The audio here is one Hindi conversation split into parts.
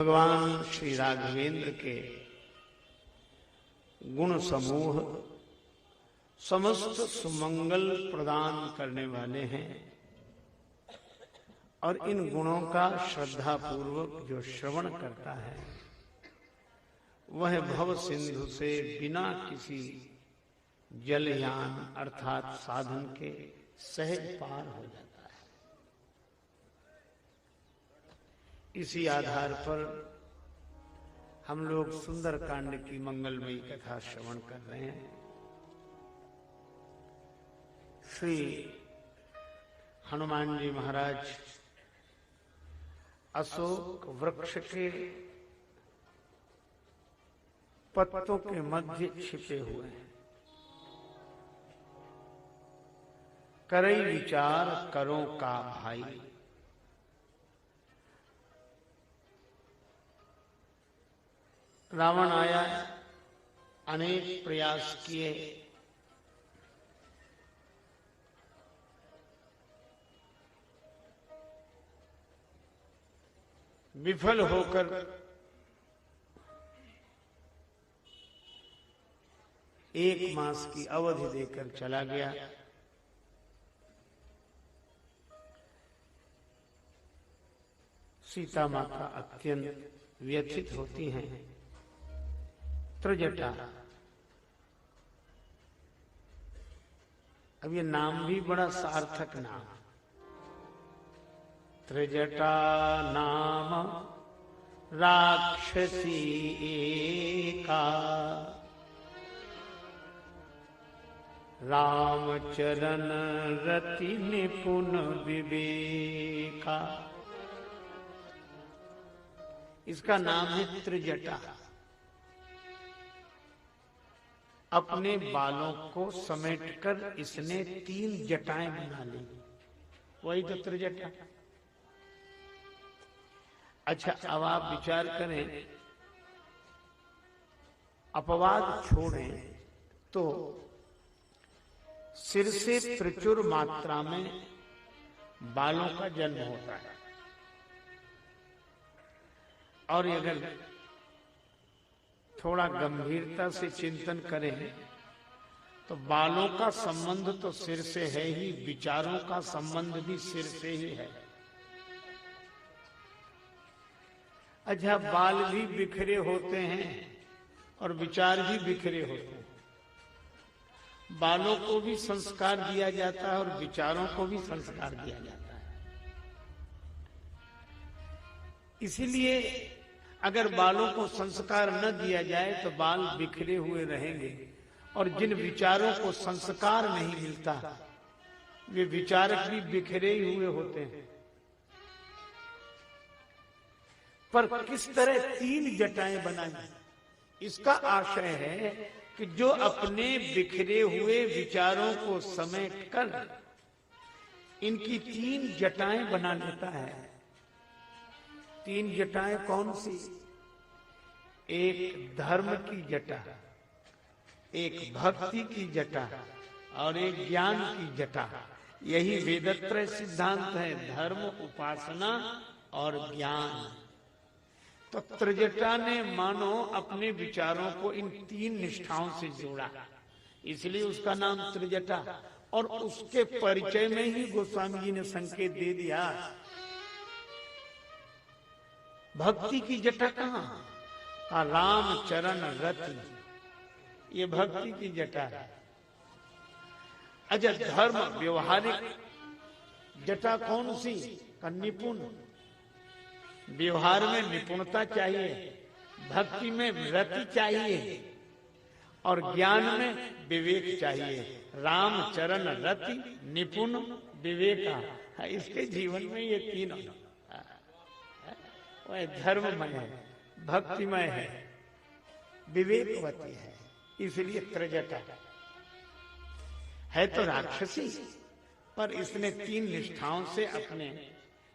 भगवान श्री राघवेंद्र के गुण समूह समस्त सुमंगल प्रदान करने वाले हैं और इन गुणों का श्रद्धा पूर्वक जो श्रवण करता है वह भव सिंधु से बिना किसी जलयान अर्थात साधन के सहज पार हो जाता है। इसी आधार पर हम लोग सुंदर कांड की मंगलमयी कथा श्रवण कर रहे हैं। श्री हनुमान जी महाराज अशोक वृक्ष के पत्तों के मध्य छिपे हुए हैं। करई विचार करो का भाई, रावण आया, अनेक प्रयास किए, विफल होकर एक मास की अवधि देकर चला गया। सीता माता अत्यंत व्यथित होती हैं। त्रिजटा, अब ये नाम भी बड़ा सार्थक नाम। त्रिजटा नाम राक्षसी एका, रामचरण रति निपुण विवेका। इसका नाम है त्रिजटा। अपने बालों को समेटकर इसने 3 जटाएं बना ली, वही तो त्रिजटा। अच्छा, अब आप विचार करें, अपवाद छोड़ें तो सिर से प्रचुर मात्रा में बालों का जन्म होता है। और अगर थोड़ा गंभीरता से चिंतन करें तो बालों का संबंध तो सिर से है ही, विचारों का संबंध भी सिर से ही है। अच्छा, बाल भी बिखरे होते हैं और विचार भी बिखरे होते हैं। बालों को भी संस्कार दिया जाता है और विचारों को भी संस्कार दिया जाता है। इसीलिए अगर बालों को संस्कार न दिया जाए तो बाल बिखरे हुए रहेंगे, और जिन विचारों को संस्कार नहीं मिलता वे विचारक भी बिखरे हुए होते हैं। पर किस तरह 3 जटाएं बनाई, इसका आशय है कि जो अपने बिखरे हुए विचारों को समेटकर इनकी 3 जटाएं बना लेता है। 3 जटाएं कौन सी? एक धर्म की जटा, एक भक्ति की जटा और एक ज्ञान की जटा। यही वेदत्रय सिद्धांत है, धर्म, उपासना और ज्ञान। तो त्रिजटा ने मानो अपने विचारों को इन 3 निष्ठाओं से जोड़ा, इसलिए उसका नाम त्रिजटा। और उसके परिचय में ही गोस्वामी जी ने संकेत दे दिया। भक्ति की जटा कहां? का राम चरण रति, ये भक्ति की जटा है। अच्छा, धर्म व्यवहारिक जटा कौन सी? का निपुण, व्यवहार में निपुणता चाहिए, भक्ति में रति चाहिए और ज्ञान में विवेक चाहिए। राम चरण रति निपुण विवेका, इसके जीवन में ये 3 वह धर्ममय है, भक्तिमय है, विवेकवती है। इसलिए त्रिजटा है तो राक्षसी, पर इसने 3 निष्ठाओं से अपने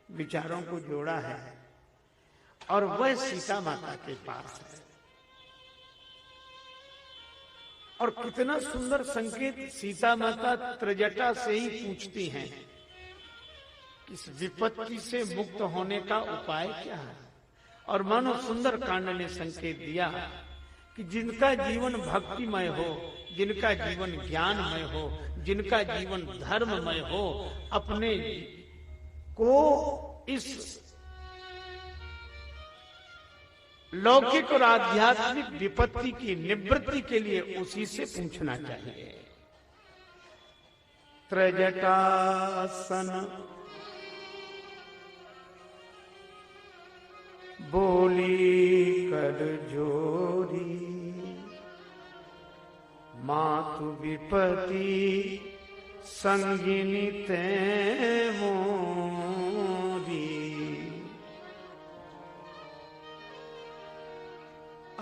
विचारों को जोड़ा है और वह सीता माता के पास है। और कितना सुंदर संकेत सीता माता त्रिजटा से ही पूछती हैं, इस विपत्ति से मुक्त होने का उपाय क्या है? और मानो सुंदर कांड ने संकेत दिया कि जिनका जीवन भक्तिमय हो, जिनका जीवन ज्ञानमय हो, जिनका जीवन धर्ममय हो, अपने को इस लौकिक और आध्यात्मिक विपत्ति की निवृत्ति के लिए उसी से पूछना चाहिए। त्रजटासन बोली कर जोरी, मातु विपत्ति संगिनी ते मोरी,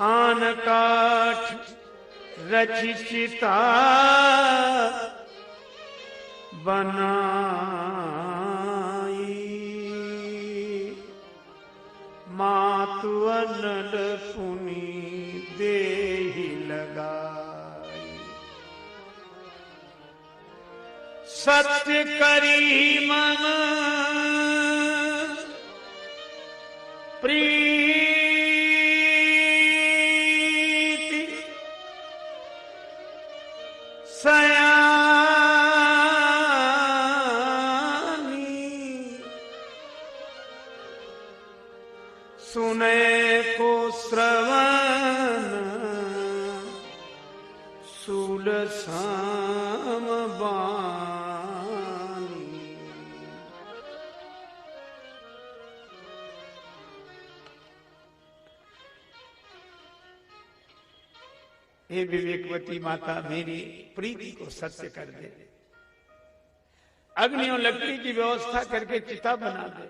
आन काठ रचि चिता बनाई, मातु अनल पुनि देहि लगाई, सत्य करी मम प्रीति सयानी, सुने को श्रवण शूल सम बानी। हे विवेकवती माता, मेरी प्रीति को सत्य कर दे, अग्नि और लकड़ी की व्यवस्था करके चिता बना दे।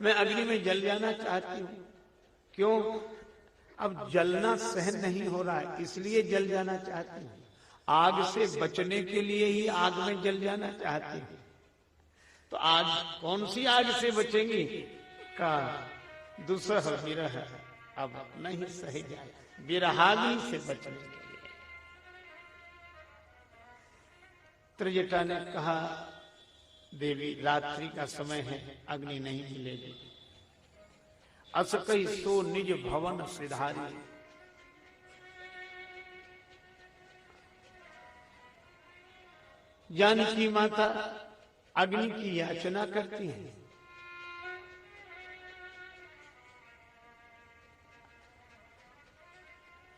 मैं अग्नि में जल जाना चाहती हूं। क्यों? अब जलना सहन नहीं हो रहा है, इसलिए जल जाना चाहती हूं। आग से बचने के लिए ही आग में जल जाना चाहती हूं। तो आज कौन सी आग से बचेंगी? का दुसह विरह अब नहीं सही जाए, विरहाग्नि से बचने के लिए। त्रिजटा ने कहा, देवी रात्रि का समय है, अग्नि नहीं मिलेगी। असकई सो निज भवन सिधारी, जानकी माता अग्नि की याचना करती हैं।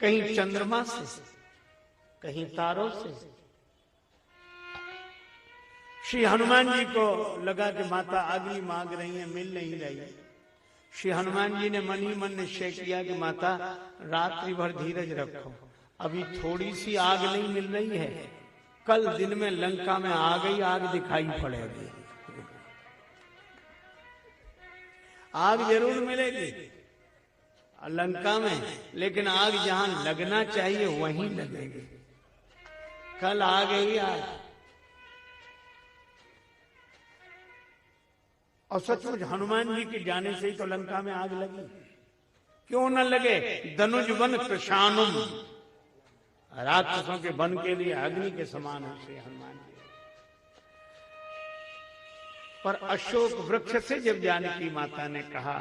कहीं चंद्रमा से, कहीं तारों से। श्री हनुमान जी को लगा कि माता अग्नि मांग रही है, मिल नहीं रही। श्री हनुमान जी ने मन ही मन निश्चय किया कि माता रात्रि भर धीरज रखो, अभी थोड़ी सी आग नहीं मिल रही है, कल दिन में लंका में आ गई आग दिखाई पड़ेगी। आग जरूर मिलेगी लंका में, लेकिन आग जहां लगना चाहिए वहीं लगेगी। कल आ गई आग। और सचमुच हनुमान जी के जाने से ही तो लंका में आग लगी। क्यों न लगे? धनुज वन कृशानुम, राक्षसों के वन के लिए अग्नि के समान है श्री हनुमान जी। पर अशोक वृक्ष से जब जानकी माता ने कहा,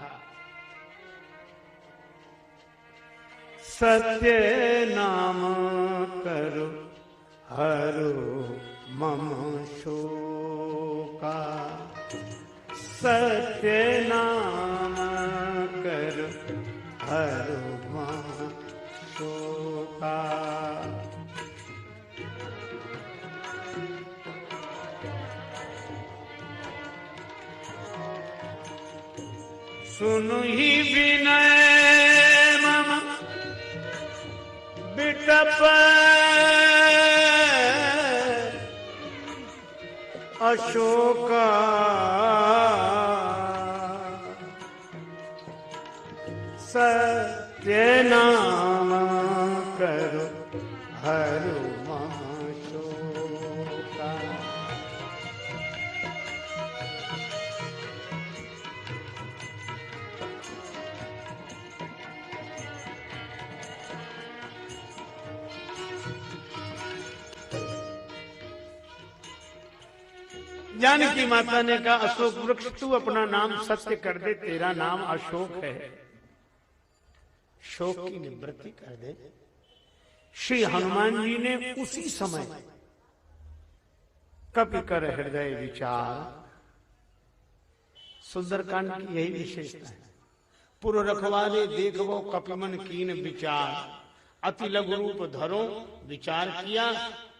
सत्य नाम करो हरो मम शोका, सत्य नाम करो हरो मम शोका। सुनु ही विनय मम बिटप अशोका, सत्य नाम करो हरो मम शोका। जानकी माता ने कहा अशोक वृक्ष तू अपना नाम सत्य कर दे, तेरा नाम अशोक है, शोक की निवृत्ति कर दे। श्री हनुमान जी ने उसी समय कपि कर हृदय विचार, सुंदरकांड की यही विशेषता है। पुर रखवाले देखो कपिमन कीन विचार, अति लघु रूप धरो विचार किया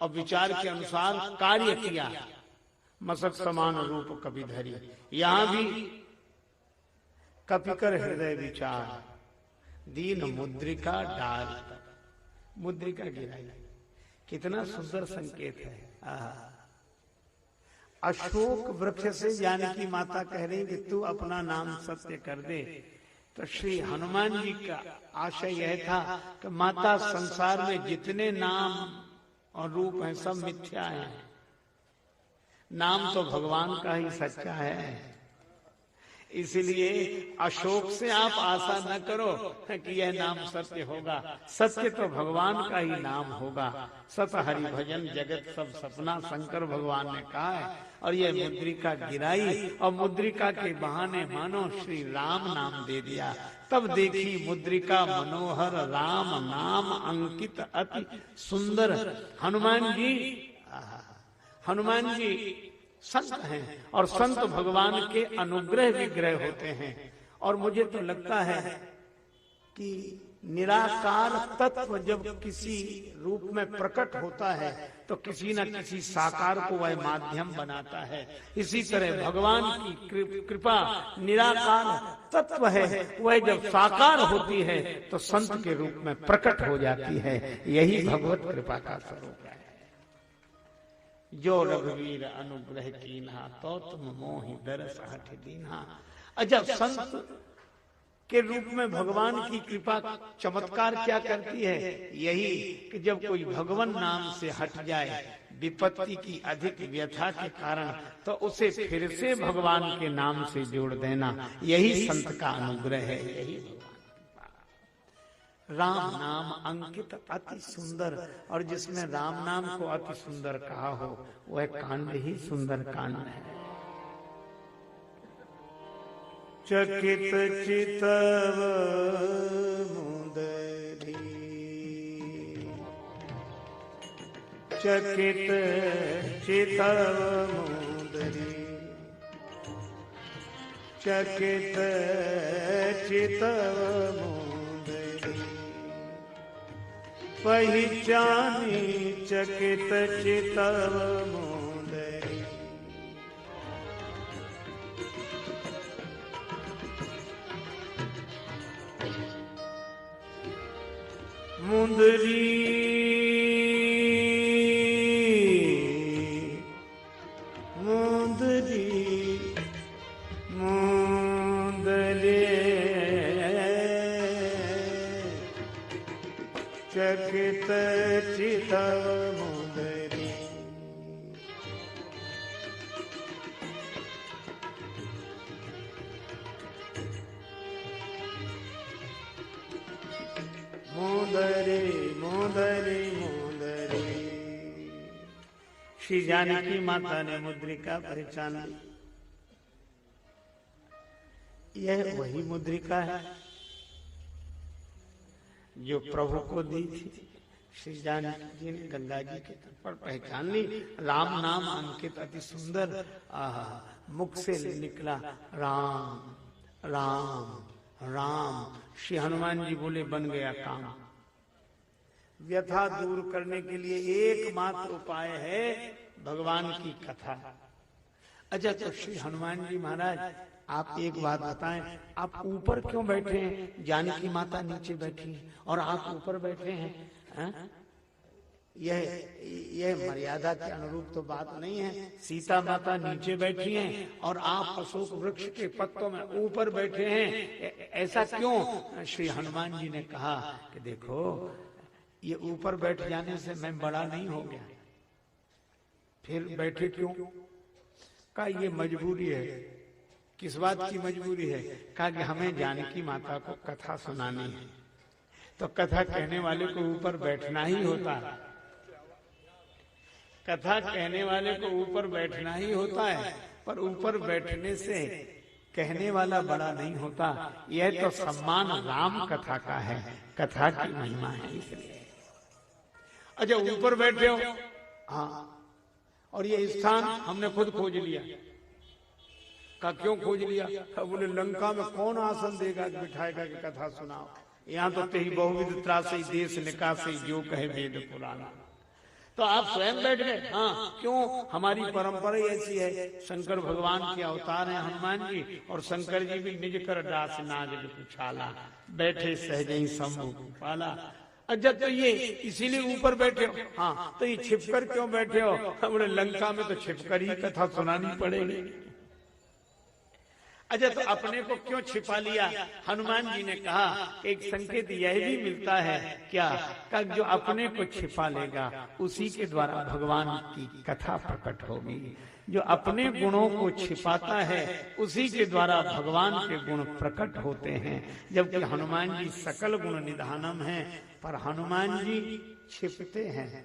और विचार के अनुसार कार्य किया, मसक समान रूप कपि धरी। यहां भी कपि कर हृदय विचार, दीन मुद्रिका डाल, मुद्रिका गिराई, कितना सुंदर संकेत है। अशोक वृक्ष से जानकी माता कह रही कि तू अपना नाम सत्य कर दे। तो श्री हनुमान जी का आशय यह था कि माता संसार में जितने नाम और रूप हैं सब मिथ्या हैं, नाम तो भगवान का ही सच्चा है। इसलिए अशोक से आप आशा न करो कि यह नाम सत्य होगा, सत्य तो भगवान का ही नाम होगा। सत हरि भजन जगत सब सपना, शंकर भगवान ने कहा है। और यह मुद्रिका गिराई और मुद्रिका के बहाने मानो श्री राम नाम दे दिया। तब देखी मुद्रिका मनोहर राम नाम अंकित अति सुंदर। हनुमान जी संत हैं और संत भगवान के अनुग्रह विग्रह होते हैं। और मुझे तो लगता है कि निराकार तत्व जब किसी रूप में प्रकट होता है तो किसी न किसी साकार को वह माध्यम बनाता है। इसी तरह भगवान की कृपा निराकार तत्व है, वह जब साकार होती है तो संत के रूप में प्रकट हो जाती है। यही भगवत कृपा का स्वरूप है। जो रघुवीर अनुग्रह कीन्हा, तो तुम मोहि दरस हठ दीन्हा। अजब संत के रूप में भगवान की कृपा चमत्कार क्या करती है, यही कि जब कोई भगवान नाम से हट जाए विपत्ति की अधिक व्यथा के कारण, तो उसे फिर से भगवान के नाम से जोड़ देना, यही संत का अनुग्रह है। यही राम नाम अंकित अति सुंदर, और जिसने राम नाम को अति सुंदर कहा हो वह कांड ही सुंदर कांड है। चकित चितव मुदरी, चकित चितव मुदरी, चकित चितव मुदरी, पहिचानी चकित चितव मुदरी। मुंदरी मुंदरी मुंदरी चकित चितव मुंदरी। मुंदरी मुंदरी मुंदरी। श्री जानकी माता ने मुद्रिका पहचान ली। यह वही मुद्रिका है जो प्रभु को दी थी। श्री जानकी जी ने गंगा जी के तट पर पहचान ली। राम नाम अंकित अति सुंदर, मुख से निकला राम राम राम। श्री हनुमान जी बोले बन गया काम। व्यथा दूर करने के लिए एकमात्र उपाय है भगवान की कथा। अच्छा, तो श्री हनुमान जी महाराज आप एक बात बताएं, आप ऊपर क्यों बैठे हैं? जानकी माता नीचे बैठी हैं और आप ऊपर बैठे हैं। यह मर्यादा के अनुरूप तो बात नहीं है। सीता माता नीचे बैठी हैं और आप अशोक वृक्ष के पत्तों में ऊपर बैठे हैं, ऐसा क्यों? श्री हनुमान जी ने कहा कि देखो, ये ऊपर बैठ जाने से मैं बड़ा नहीं हो गया, फिर बैठे क्यों? कहा ये मजबूरी है। किस बात की मजबूरी है? कहा कि हमें जानकी माता को कथा सुनानी है, तो कथा कहने वाले को ऊपर बैठना ही होता है। कथा कहने वाले को ऊपर बैठना ही होता है, पर ऊपर बैठने से कहने वाला बड़ा नहीं होता। यह तो सम्मान राम कथा का है, कथा की महिमा है इसलिए। अच्छा, ऊपर बैठे हो, हाँ, और ये स्थान हमने खुद खोज लिया। का क्यों खोज लिया? बोले लंका में कौन आसन देगा बिठाएगा कि कथा सुनाओ, यहाँ तो तेही बहुविध त्रासे देश निकासे जो कहे वेद पुराना। तो आप स्वयं बैठ गए? हाँ, क्यों? हमारी परंपरा ऐसी है, शंकर भगवान के अवतार हैं हनुमान जी, और शंकर जी भी निज कर दास नाग पुछाला, बैठे सहज ही शंभु पाला। अच्छा, तो ये इसीलिए ऊपर बैठे हो? हाँ, तो ये छिपकर क्यों बैठे हो? बोले लंका में तो छिपकर ही कथा सुनानी पड़ेगी। अच्छा, तो अपने को क्यों छिपा लिया? हनुमान जी ने कहा एक संकेत यह भी मिलता है क्या, कि जो अपने को छिपा लेगा उसी के द्वारा भगवान की कथा प्रकट होगी। जो अपने गुणों को छिपाता है उसी के द्वारा भगवान के गुण प्रकट होते हैं। जबकि हनुमान जी सकल गुण निधानम हैं, पर हनुमान जी छिपते हैं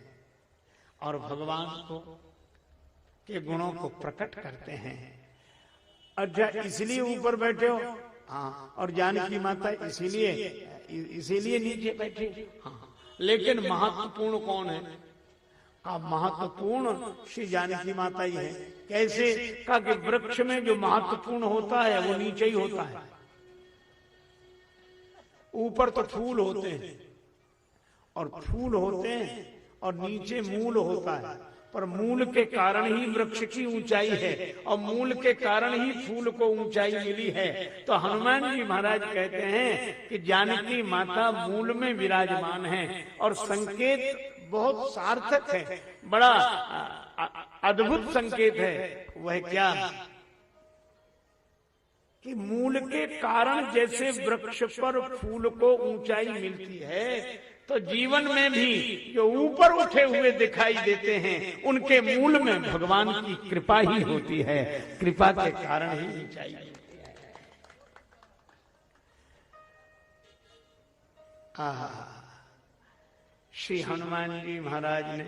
और भगवान को के गुणों को प्रकट करते हैं। अच्छा, इसलिए ऊपर बैठे हो? हाँ, और जानकी माता इसीलिए नीचे बैठे। हाँ, लेकिन महत्वपूर्ण कौन है? का महत्वपूर्ण श्री जानकी माता ही है। कैसे? का कि वृक्ष में जो महत्वपूर्ण होता है वो नीचे ही होता है। ऊपर तो फूल होते हैं और फूल होते हैं और नीचे मूल होता है, पर मूल के कारण ही वृक्ष की ऊंचाई है और मूल के कारण ही फूल को ऊंचाई मिली है। तो हनुमान जी महाराज कहते हैं कि जानकी माता मूल में विराजमान है, और संकेत बहुत सार्थक है, बड़ा अद्भुत संकेत है। वह क्या? कि मूल के कारण जैसे वृक्ष पर फूल को ऊंचाई मिलती है, तो जीवन में भी जो ऊपर उठे हुए दिखाई देते हैं उनके मूल में भगवान की कृपा ही होती है, कृपा के कारण ही ऊंचाई मिलती है। श्री हनुमान जी महाराज ने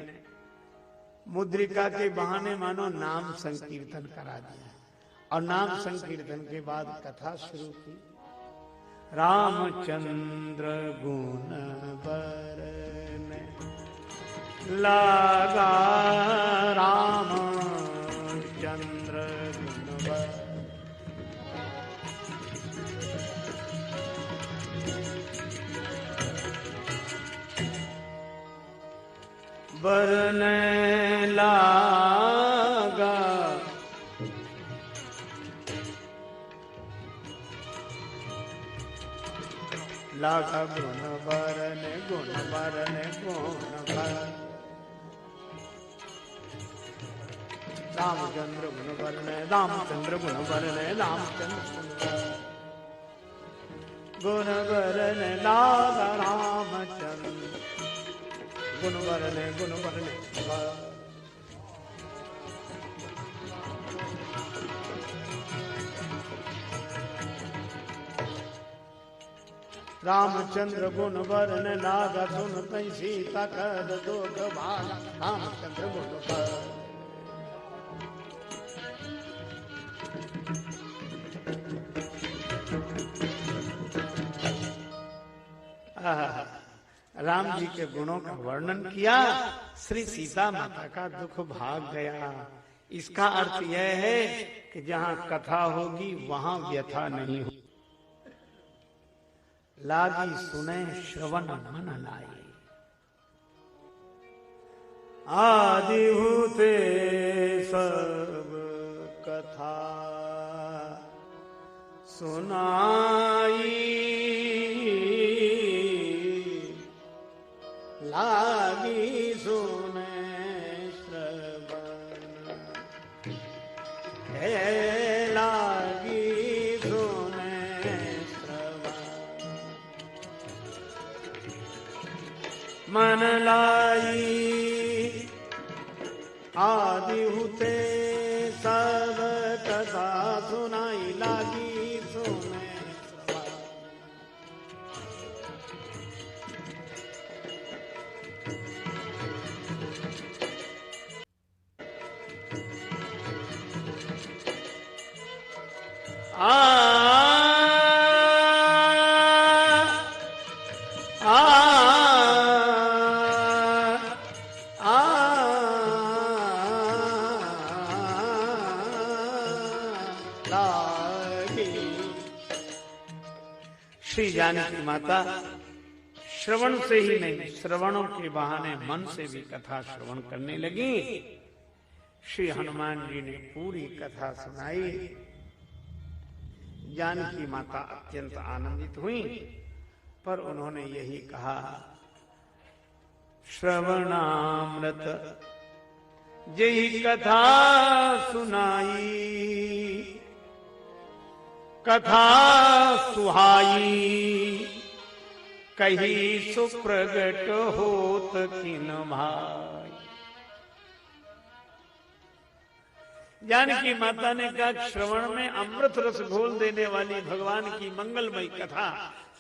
मुद्रिका के बहाने मानो नाम संकीर्तन करा दिया, और नाम संकीर्तन के बाद कथा शुरू की। रामचंद्र गुण बरने लगा, रामचंद्र गुण बरने लगा, लागा गुण बरने गुण बरने गुण बर, रामचंद्र गुण बरने रामचंद्र गुण बरने रामचंद्र गुण बरने लागा, रामचंद्र गुण बरने बर। रामचंद्र गुण बरन लागा, सुन तई सीता कर दोग भाला, रामचंद्र गुण बरन। राम जी के गुणों का वर्णन किया, श्री सीता माता का दुख भाग गया। इसका अर्थ यह है कि जहाँ कथा होगी वहाँ व्यथा नहीं होगी। लागी सुने श्रवण मन लाई, आदि होते सब कथा सुनाई, लागी सुने श्रवण है, लागी मन लाई, आदि हुते सब कथा सुनाई, लागी सुने आ आ आ लागे। श्री जानकी माता श्रवण से ही नहीं, श्रवणों के बहाने मन से भी कथा श्रवण करने लगी। श्री हनुमान जी ने पूरी कथा सुनाई। जानकी माता अत्यंत आनंदित हुई, पर उन्होंने यही कहा, श्रवणामृत जही कथा सुनाई, कथा सुहाई, कही सुप्रगट होत किन भाई। जानकी माता ने कहा, श्रवण में अमृत रस घोल देने वाली भगवान की मंगलमयी कथा,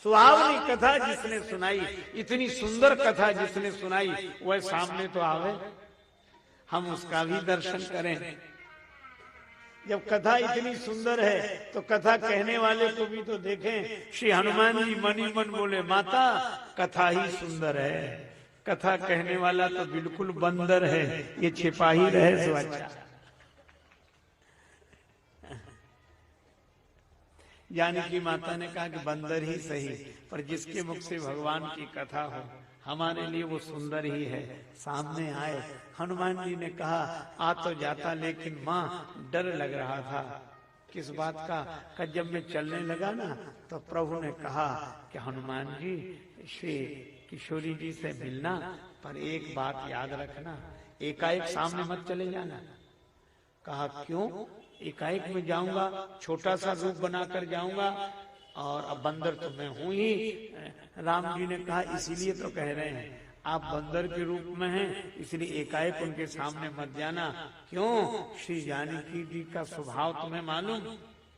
सुहावनी कथा जिसने सुनाई, इतनी सुंदर कथा जिसने सुनाई, वह सामने तो आवे, हम उसका भी दर्शन करें। जब कथा इतनी सुंदर है तो कथा कहने वाले को भी तो देखें। श्री हनुमान जी मन ही मन बोले, माता कथा ही सुंदर है, कथा कहने वाला तो बिल्कुल बंदर है, ये छिपा ही रहे सो अच्छा। जानकी माता ने कहा कि बंदर ही सही, पर जिसके मुख से भगवान की कथा हो हमारे लिए वो सुंदर ही है, सामने आए। हनुमान जी ने कहा, आ तो जाता, लेकिन माँ डर लग रहा था। किस बात का? जब मैं चलने लगा ना तो प्रभु ने कहा कि हनुमान जी श्री किशोरी जी से मिलना, पर एक बात याद रखना, एकाएक सामने मत चले जाना। कहा क्यों? एकाएक में जाऊंगा, छोटा सा रूप बनाकर जाऊंगा, और अब बंदर तो मैं हूं ही। राम जी ने कहा, इसीलिए तो कह रहे हैं, आप बंदर के रूप में हैं, इसलिए एकाएक उनके सामने मत जाना। क्यों? श्री जानकी जी का स्वभाव तुम्हें मालूम?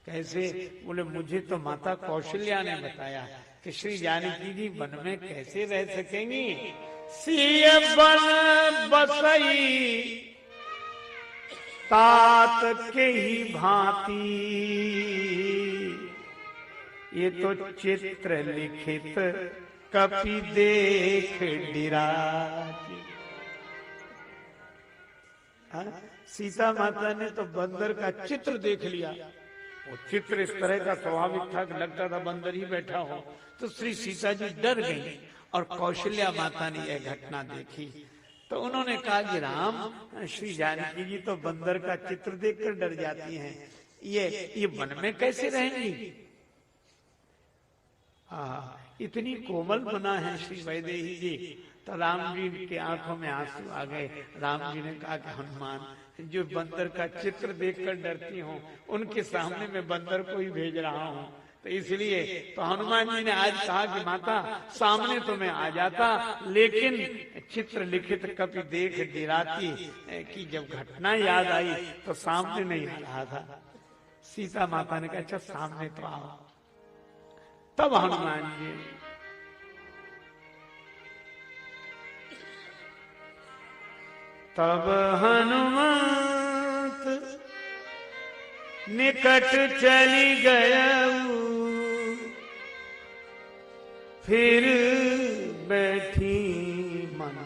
कैसे? बोले, मुझे तो माता कौशल्या ने बताया कि श्री जानकी जी वन में कैसे रह सकेंगी। सिय बन बसई तात के ही भांति, ये तो चित्र लिखित कपि देख डिराती। सीता माता ने तो बंदर का चित्र देख लिया। वो चित्र इस तरह का स्वाभाविक था कि लगता था बंदर ही बैठा हो। तो श्री सीता जी डर गई, और कौशल्या माता ने यह घटना देखी। तो उन्होंने कहा कि राम, श्री जानकी जी तो बंदर का चित्र देखकर डर जाती हैं, ये वन में कैसे रहेंगी? इतनी कोमल बना है श्री वैदेही जी। तो राम जी के आंखों में आंसू आ गए। राम जी ने कहा कि हनुमान, जो बंदर का चित्र देखकर डरती हो, उनके सामने मैं बंदर को ही भेज रहा हूँ। तो इसलिए तो हनुमान जी ने आज कहा कि माता सामने तो मैं आ जाता, लेकिन चित्र लिखित कपि देख डिराती, कि जब घटना याद आई तो सामने नहीं आ रहा था। सीता माता ने कहा, अच्छा सामने तो आओ। तब हनुमान जी तब हनुमंत निकट चली गयऊ, फिर बैठी मन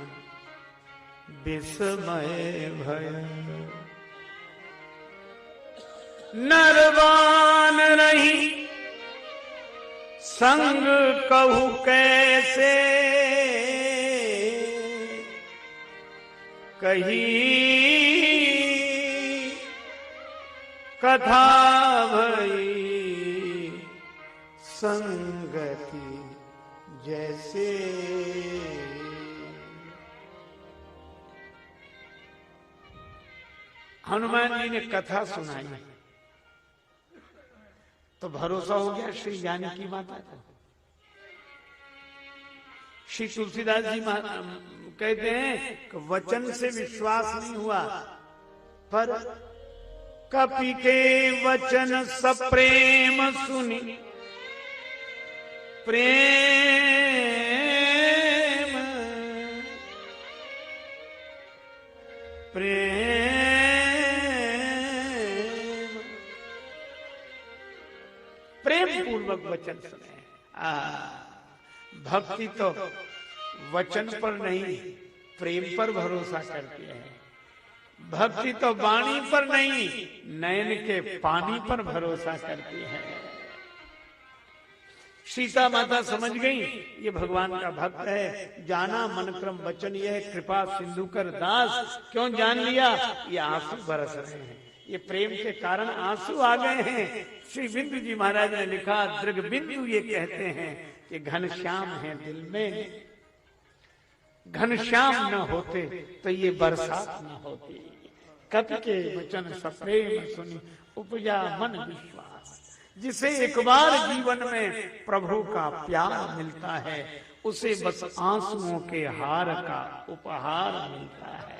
विस्मय भय। नरवान रही संग कहू कैसे, कही कथा भई संगति जैसे। हनुमान जी ने कथा सुनाई तो भरोसा हो गया श्री जानकी माता को। श्री तुलसीदास जी कहते हैं कि वचन से विश्वास नहीं हुआ, पर कपि के वचन सप्रेम सुनी, प्रेम प्रेम वचन सुने। भक्ति तो वचन पर नहीं प्रेम पर भरोसा करती है। भक्ति तो वाणी पर नहीं नयन के पानी पर भरोसा करती है। सीता माता समझ गई ये भगवान का भक्त है। जाना मन क्रम वचन यह कृपा सिंधु कर दास। क्यों जान लिया? ये आंसू बरस रहे हैं, ये प्रेम के कारण आंसू आ गए हैं। श्री बिंदु जी महाराज ने लिखा, दृग बिंदु ये कहते हैं कि घनश्याम है दिल में, घनश्याम न होते तो ये बरसात न होती। कपि के वचन सप्रेम सुनी उपजा मन विश्वास। जिसे एक बार जीवन में प्रभु का प्यार मिलता है उसे बस आंसुओं के हार का उपहार मिलता है।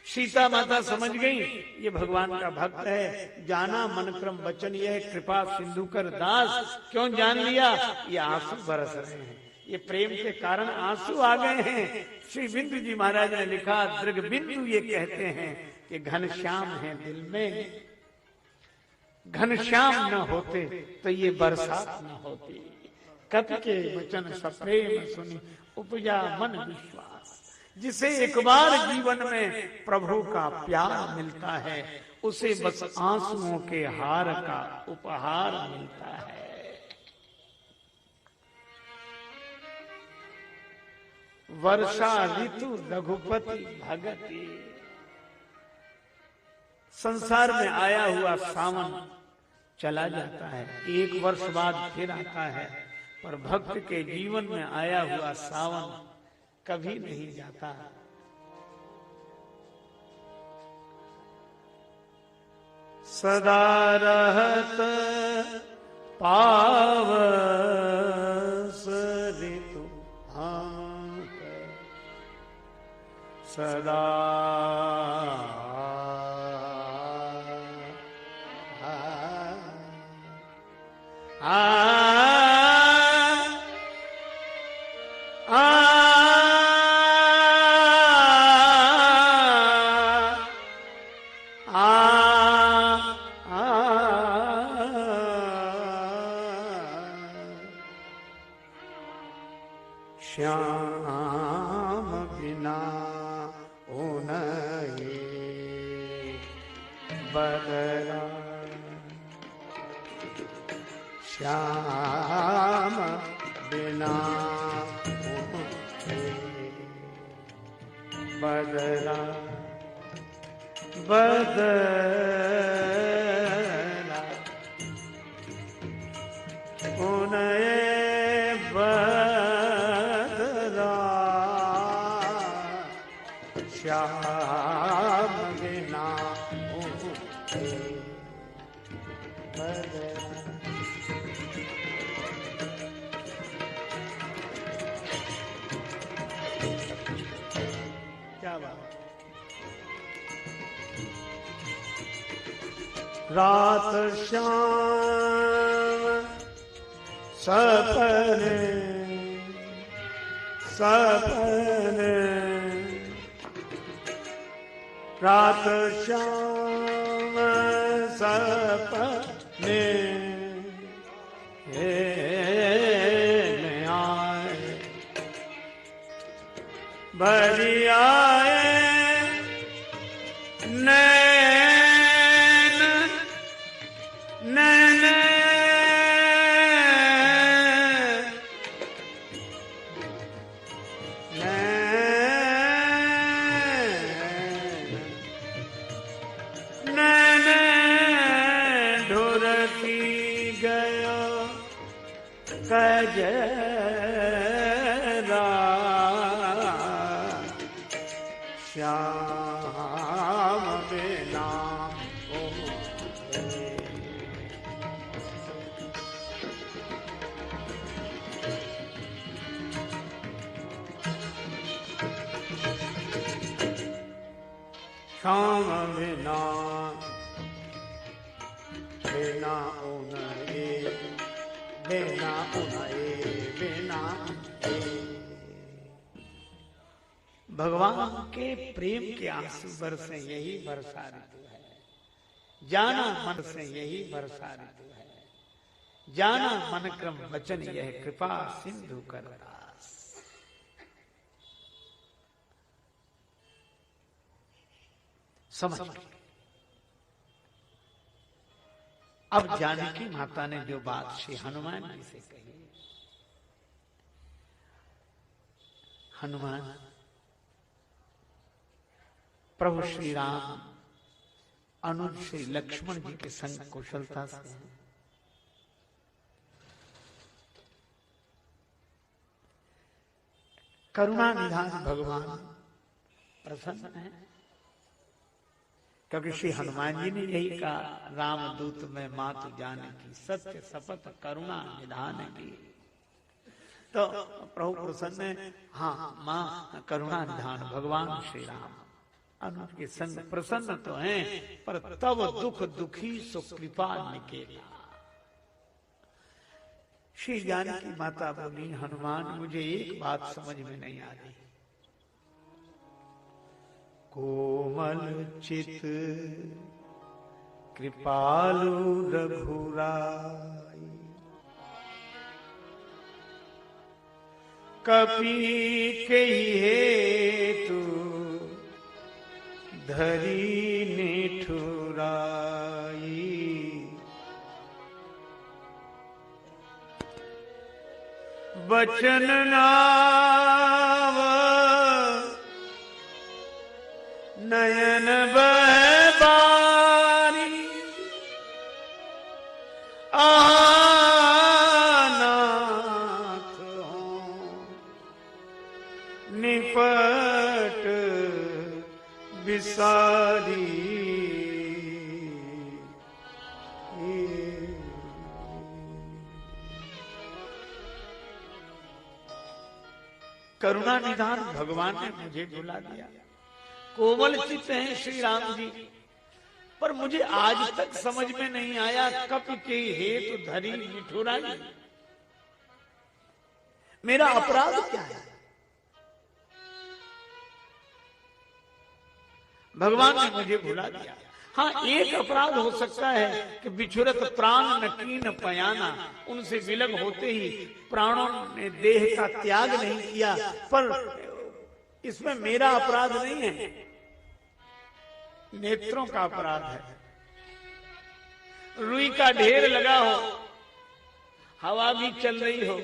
सीता माता समझ गई ये भगवान का भक्त है। जाना मन क्रम वचन यह कृपा सिंधु कर दास। क्यों जान लिया? ये आंसू बरस रहे हैं, ये प्रेम के कारण आंसू आ गए हैं। श्री बिंदु जी महाराज ने लिखा, दृग बिंदु ये कहते हैं कि घनश्याम है दिल में, घनश्याम न होते तो ये बरसात न होती। कपि के वचन सप्रेम सुनी उपजा मन विश्वास। जिसे एक बार जीवन में प्रभु का प्यार मिलता है उसे बस आंसुओं के हार का उपहार मिलता है। वर्षा ऋतु रघुपति भगति। संसार में आया हुआ सावन चला जाता है, एक वर्ष बाद फिर आता है, पर भक्त के जीवन में आया हुआ सावन कभी नहीं जाता। सदा रहत पावस ऋतु सदा श्याम बिना उनहि बदरा। श्याम बिना बदरा बदरा उनहे बदरा। श्याम बिना बदरा। क्या बात। रात श्याम सपने सपने। रात श्याम सपने में आए भरी आए नैन नैन नैन ढुरकी गयो कजरा। श्याम बिना श्याम बिना बिना उनहे बिना उनहे बिना। भगवान के प्रेम के आंसू बरसे यही वर्षा ऋतु है। जाना मन से यही वर्षा ऋतु है। जाना मन क्रम वचन यह कृपा सिंधु कर दास। समझ गए। अब जानकी माता ने जो बात श्री हनुमान जी से कही, हनुमान प्रभु श्री राम अनुज श्री लक्ष्मण जी के संग कुशलता से हैं। करुणा निधान भगवान प्रसन्न है, क्योंकि श्री हनुमान जी ने यही कहा, रामदूत में मातु जानकी सत्य शपथ करुणा निधान की। तो प्रभु प्रसन्न है। हाँ, माँ करुणा निधान भगवान श्री राम अनुज के संग प्रसन्न तो हैं, पर तब दुख दुखी सो कृपा निकेला। श्री जानकी माता बोली, हनुमान मुझे एक बात समझ में नहीं आ रही। कोमल चित कृपालु रघुराई, कपि के हेतु धरी निठुराई, बचन नाव नयन बह बारी, अनाथ हों निपट बिसारी। करुणा निधान भगवान ने मुझे बुला दिया। कोमल चित्त हैं श्री राम जी, पर मुझे आज तक समझ में नहीं आया कपि के हेतु धरी निठुराई। मेरा अपराध क्या है? भगवान ने मुझे भुला दिया। हाँ, एक अपराध हो सकता है कि बिछुरत प्राण न कीन पयाना, उनसे विलग होते ही प्राणों ने देह का त्याग नहीं किया, पर इसमें मेरा अपराध नहीं है, नेत्रों का अपराध है। रुई का ढेर लगा हो, हवा भी चल रही हो,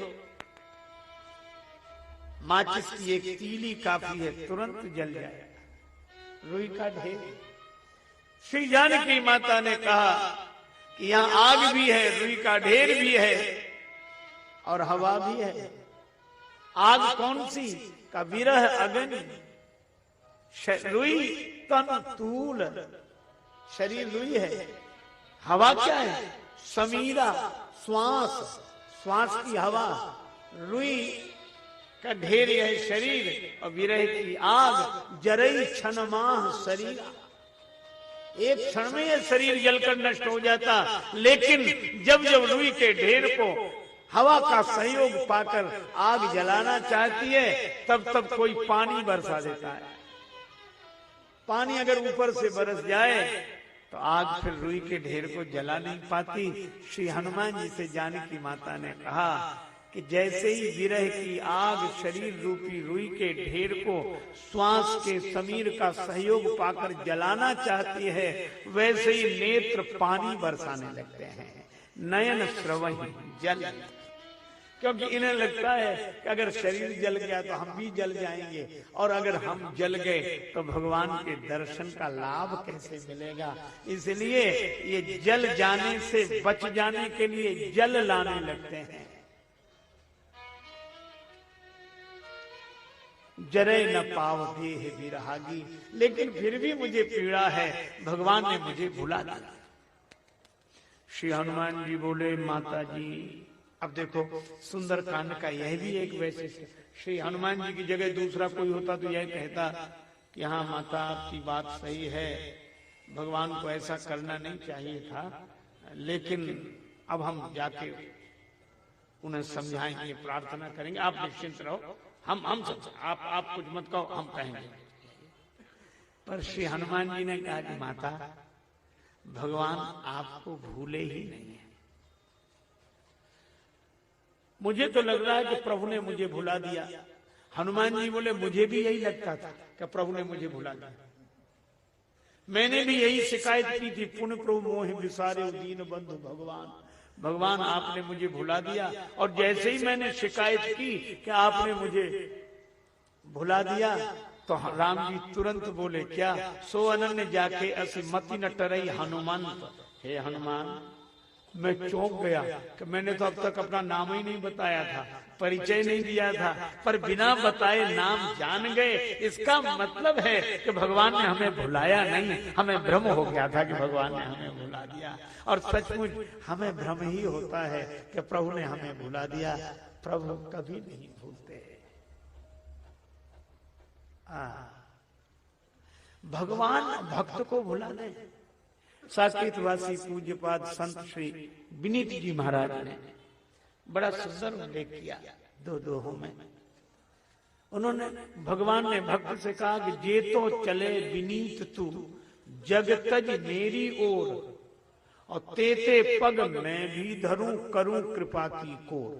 माचिस की एक तीली काफी है, तुरंत जल जाए। रुई का ढेर। श्री जानकी माता ने कहा कि यहाँ आग भी है, रुई का ढेर भी है और हवा भी है। आग कौन सी? का विरह अग्नि, रुई तन तूल, शरीर रुई है। हवा क्या है? समीरा, श्वास, श्वास की हवा। रुई का ढेर है शरीर और विरह की आग। जरई क्षण माह शरीर, एक क्षण में यह शरीर जलकर नष्ट हो जाता, लेकिन जब जब रुई के ढेर को हवा का सहयोग पाकर आग जलाना चाहती है, तब तब कोई पानी बरसा देता है। पानी अगर ऊपर से बरस जाए तो आग फिर रुई के ढेर को जला नहीं पाती। श्री हनुमान जी से जानकी माता ने कहा कि जैसे ही विरह की आग शरीर रूपी रुई के ढेर को श्वास के समीर का सहयोग पाकर जलाना चाहती है, वैसे ही नेत्र पानी बरसाने लगते हैं, नयन स्रवहि जल। क्योंकि इन्हें लगता है कि अगर शरीर जल गया तो हम भी जल जाएंगे, और अगर हम जल गए तो भगवान के दर्शन का लाभ कैसे मिलेगा। इसलिए ये जल जाने से बच जाने के लिए जल लाने लगते हैं। जरे न पाव देह विरहागी, लेकिन फिर भी मुझे पीड़ा है, भगवान ने मुझे भुला दिया। श्री हनुमान जी बोले, माता जी अब देखो सुंदर कांड का यह भी एक वैशिष्ट्य। श्री हनुमान जी की जगह दूसरा कोई होता तो यह कहता कि हाँ माता आपकी बात सही है, भगवान को ऐसा करना नहीं चाहिए था, लेकिन अब हम जाके उन्हें समझाएंगे, प्रार्थना करेंगे, आप निश्चिंत रहो, हम सब आप कुछ मत कहो, हम कहेंगे। पर श्री हनुमान जी ने कहा कि माता भगवान आपको भूले ही नहीं है, मुझे तो लग रहा है कि प्रभु ने मुझे भुला दिया। हनुमान जी बोले मुझे भी यही लगता था कि प्रभु ने मुझे भुला दिया। मैंने भी यही शिकायत की थी, पुण्य प्रभु मोह विसारे दीन बंधु भगवान, भगवान आपने मुझे भुला दिया। और जैसे ही मैंने शिकायत की कि आपने मुझे भुला दिया, तो राम जी तुरंत बोले क्या, सो अनन्य जाके असि मति न टरई हनुमंत। हे हनुमान, मैं चौंक गया कि मैंने तो अब तक अपना नाम ही नहीं बताया था, परिचय नहीं दिया था, पर बिना बताए नाम जान गए। इसका मतलब है कि भगवान ने हमें भुलाया नहीं, हमें भ्रम हो गया था कि भगवान ने हमें भुला दिया। और सचमुच हमें भ्रम ही होता है कि प्रभु ने हमें भुला दिया। प्रभु कभी नहीं भूलते। भगवान भक्त को भुला दे। साकेतवासी पूज्यपाद संत श्री विनीत जी महाराज ने बड़ा सुंदर उल्लेख किया दो दोहों में। उन्होंने, भगवान ने भक्त से कहा कि जे तो चले विनीत तू जगतज मेरी ओर, और तेते पग मैं भी धरूं करूं कृपा की कोर।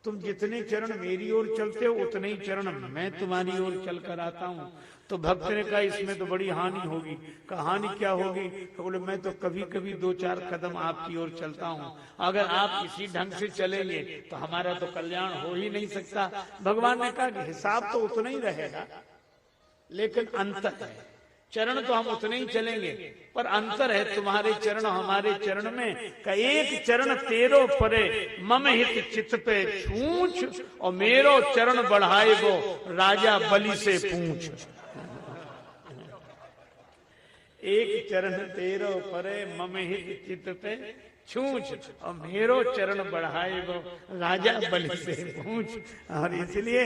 तुम जितने चरण मेरी ओर चलते हो उतने ही चरण मैं तुम्हारी ओर चल कर आता हूं। तो भक्त ने कहा इसमें तो बड़ी हानि होगी। कहानी क्या होगी? तो बोले मैं तो कभी कभी 2-4 कदम आपकी ओर चलता हूं, अगर आप इसी ढंग से चलेंगे तो हमारा तो कल्याण हो ही नहीं सकता। भगवान ने कहा कि हिसाब तो उतना ही रहेगा, लेकिन अंतर है। चरण तो हम उतने ही चलेंगे, पर अंतर है तुम्हारे चरण हमारे चरण में। का एक चरण तेरो परे मम हित चित पे छूछ, और मेरो चरण बढ़ाए वो राजा बलि से पूछ। एक चरण तेरो परे मम हित चित पे छूछ, और मेरो चरण बढ़ाए वो राजा बलि से पूछ। और इसलिए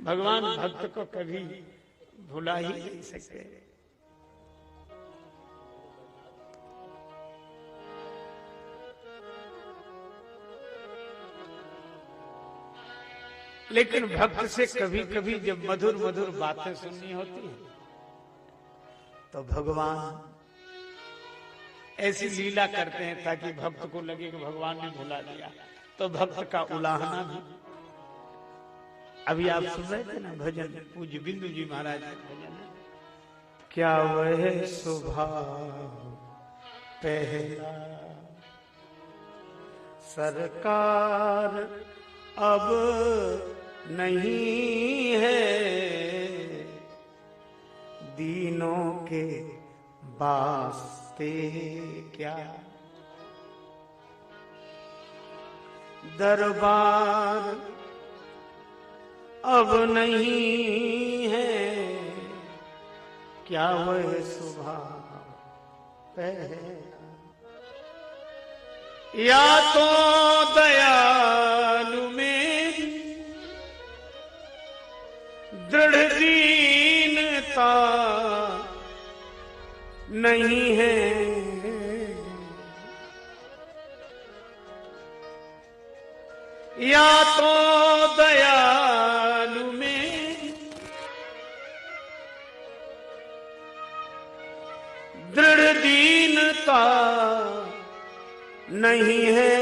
भगवान भक्त को कभी भुला ही नहीं सकते। लेकिन भक्त से कभी कभी जब मधुर मधुर बातें सुननी होती है तो भगवान ऐसी लीला करते हैं ताकि भक्त को लगे कि भगवान ने भुला दिया। तो भक्त का उलाहना भी, अभी आप सुन रहे थे ना भजन, पूज्य बिंदु जी महाराज का भजन है, क्या वह स्वभाव पहला सरकार अब नहीं है, दीनों के वास्ते क्या दरबार अब नहीं है, क्या वह स्वभाव पहला। या तो दयालु में दृढ़ दीनता नहीं है, या तो दयालु में दृढ़ दीनता नहीं है,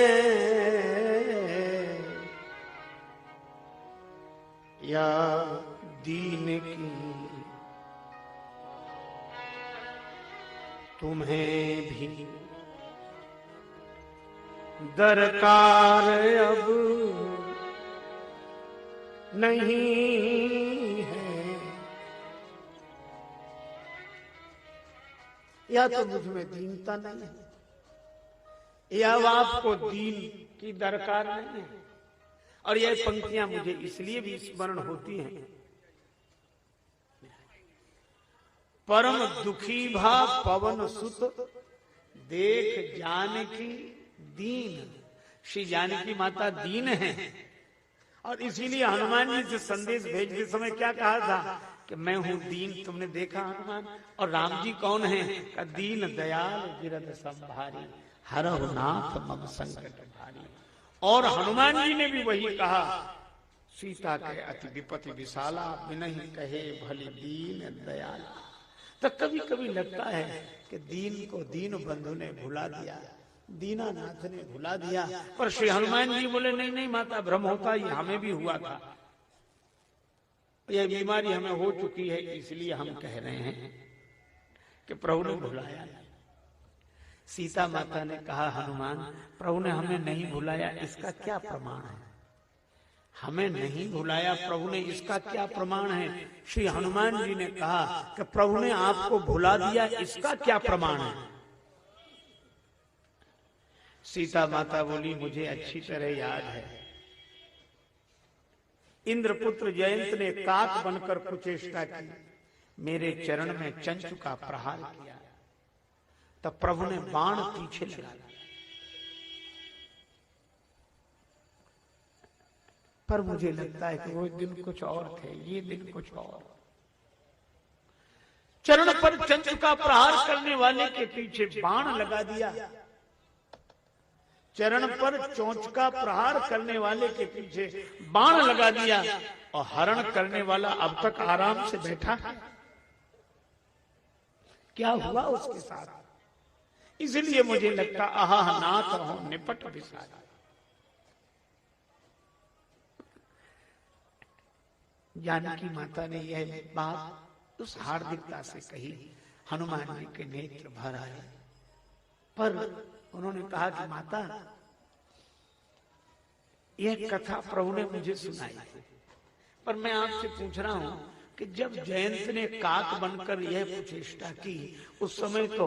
या दीन की तुम्हें भी दरकार अब नहीं है, या तो मुझ में दीनता नहीं है, या आपको दीन की दरकार नहीं है। और यह पंक्तियां मुझे इसलिए भी स्मरण होती हैं, परम दुखी भा पवन सुत देख जानकी दीन। श्री जानकी माता दीन है, और इसीलिए हनुमान जी से संदेश भेजते समय क्या कहा था कि मैं हूं दीन, तुमने देखा हनुमान। और राम जी कौन है? का दीन दयाल गिरद संभारी, हरहु नाथ मम संकट भारी। और हनुमान जी ने भी वही कहा, सीता के अति विपत्ति विशाला, बिनहि कहे भली दीन दयाल। तो कभी कभी लगता है कि दीन को दीन बंधु ने भुला दिया, दीनानाथ ने भुला दिया। पर श्री हनुमान जी बोले नहीं नहीं माता, भ्रम होता ही हमें भी हुआ था, यह बीमारी हमें हो चुकी है, इसलिए हम कह रहे हैं कि प्रभु ने भुलाया। सीता माता ने कहा हनुमान, प्रभु ने हमें नहीं भुलाया, इसका क्या प्रमाण है? हमें नहीं भुलाया प्रभु ने, इसका क्या प्रमाण है? श्री हनुमान जी ने कहा कि प्रभु ने आपको भुला दिया, इसका क्या प्रमाण है? सीता माता बोली, मुझे अच्छी तरह याद है, इंद्रपुत्र जयंत ने काक बनकर कुचेष्टा की, मेरे चरण में चंचु का प्रहार किया, तब प्रभु ने बाण पीछे लगा दिया। पर मुझे लगता है कि वो दिन कुछ और थे, ये दिन कुछ और। चरण पर चंचु का प्रहार करने वाले के पीछे बाण लगा दिया, चरण पर चोंच का प्रहार करने वाले के पीछे बाण लगा दिया, और हरण करने वाला अब तक आराम से बैठा है। क्या हुआ उसके साथ? इसलिए मुझे लगता आहा नाथ रहो निपट विसारा। जानकी माता ने यह बात उस हार्दिकता से कही, हनुमान जी के नेत्र भर आए। पर उन्होंने कहा कि माता, यह कथा प्रभु ने मुझे सुनाई, पर मैं आपसे पूछ रहा हूं कि जब जयंत ने काक बनकर यह कुचेष्टा की, उस समय तो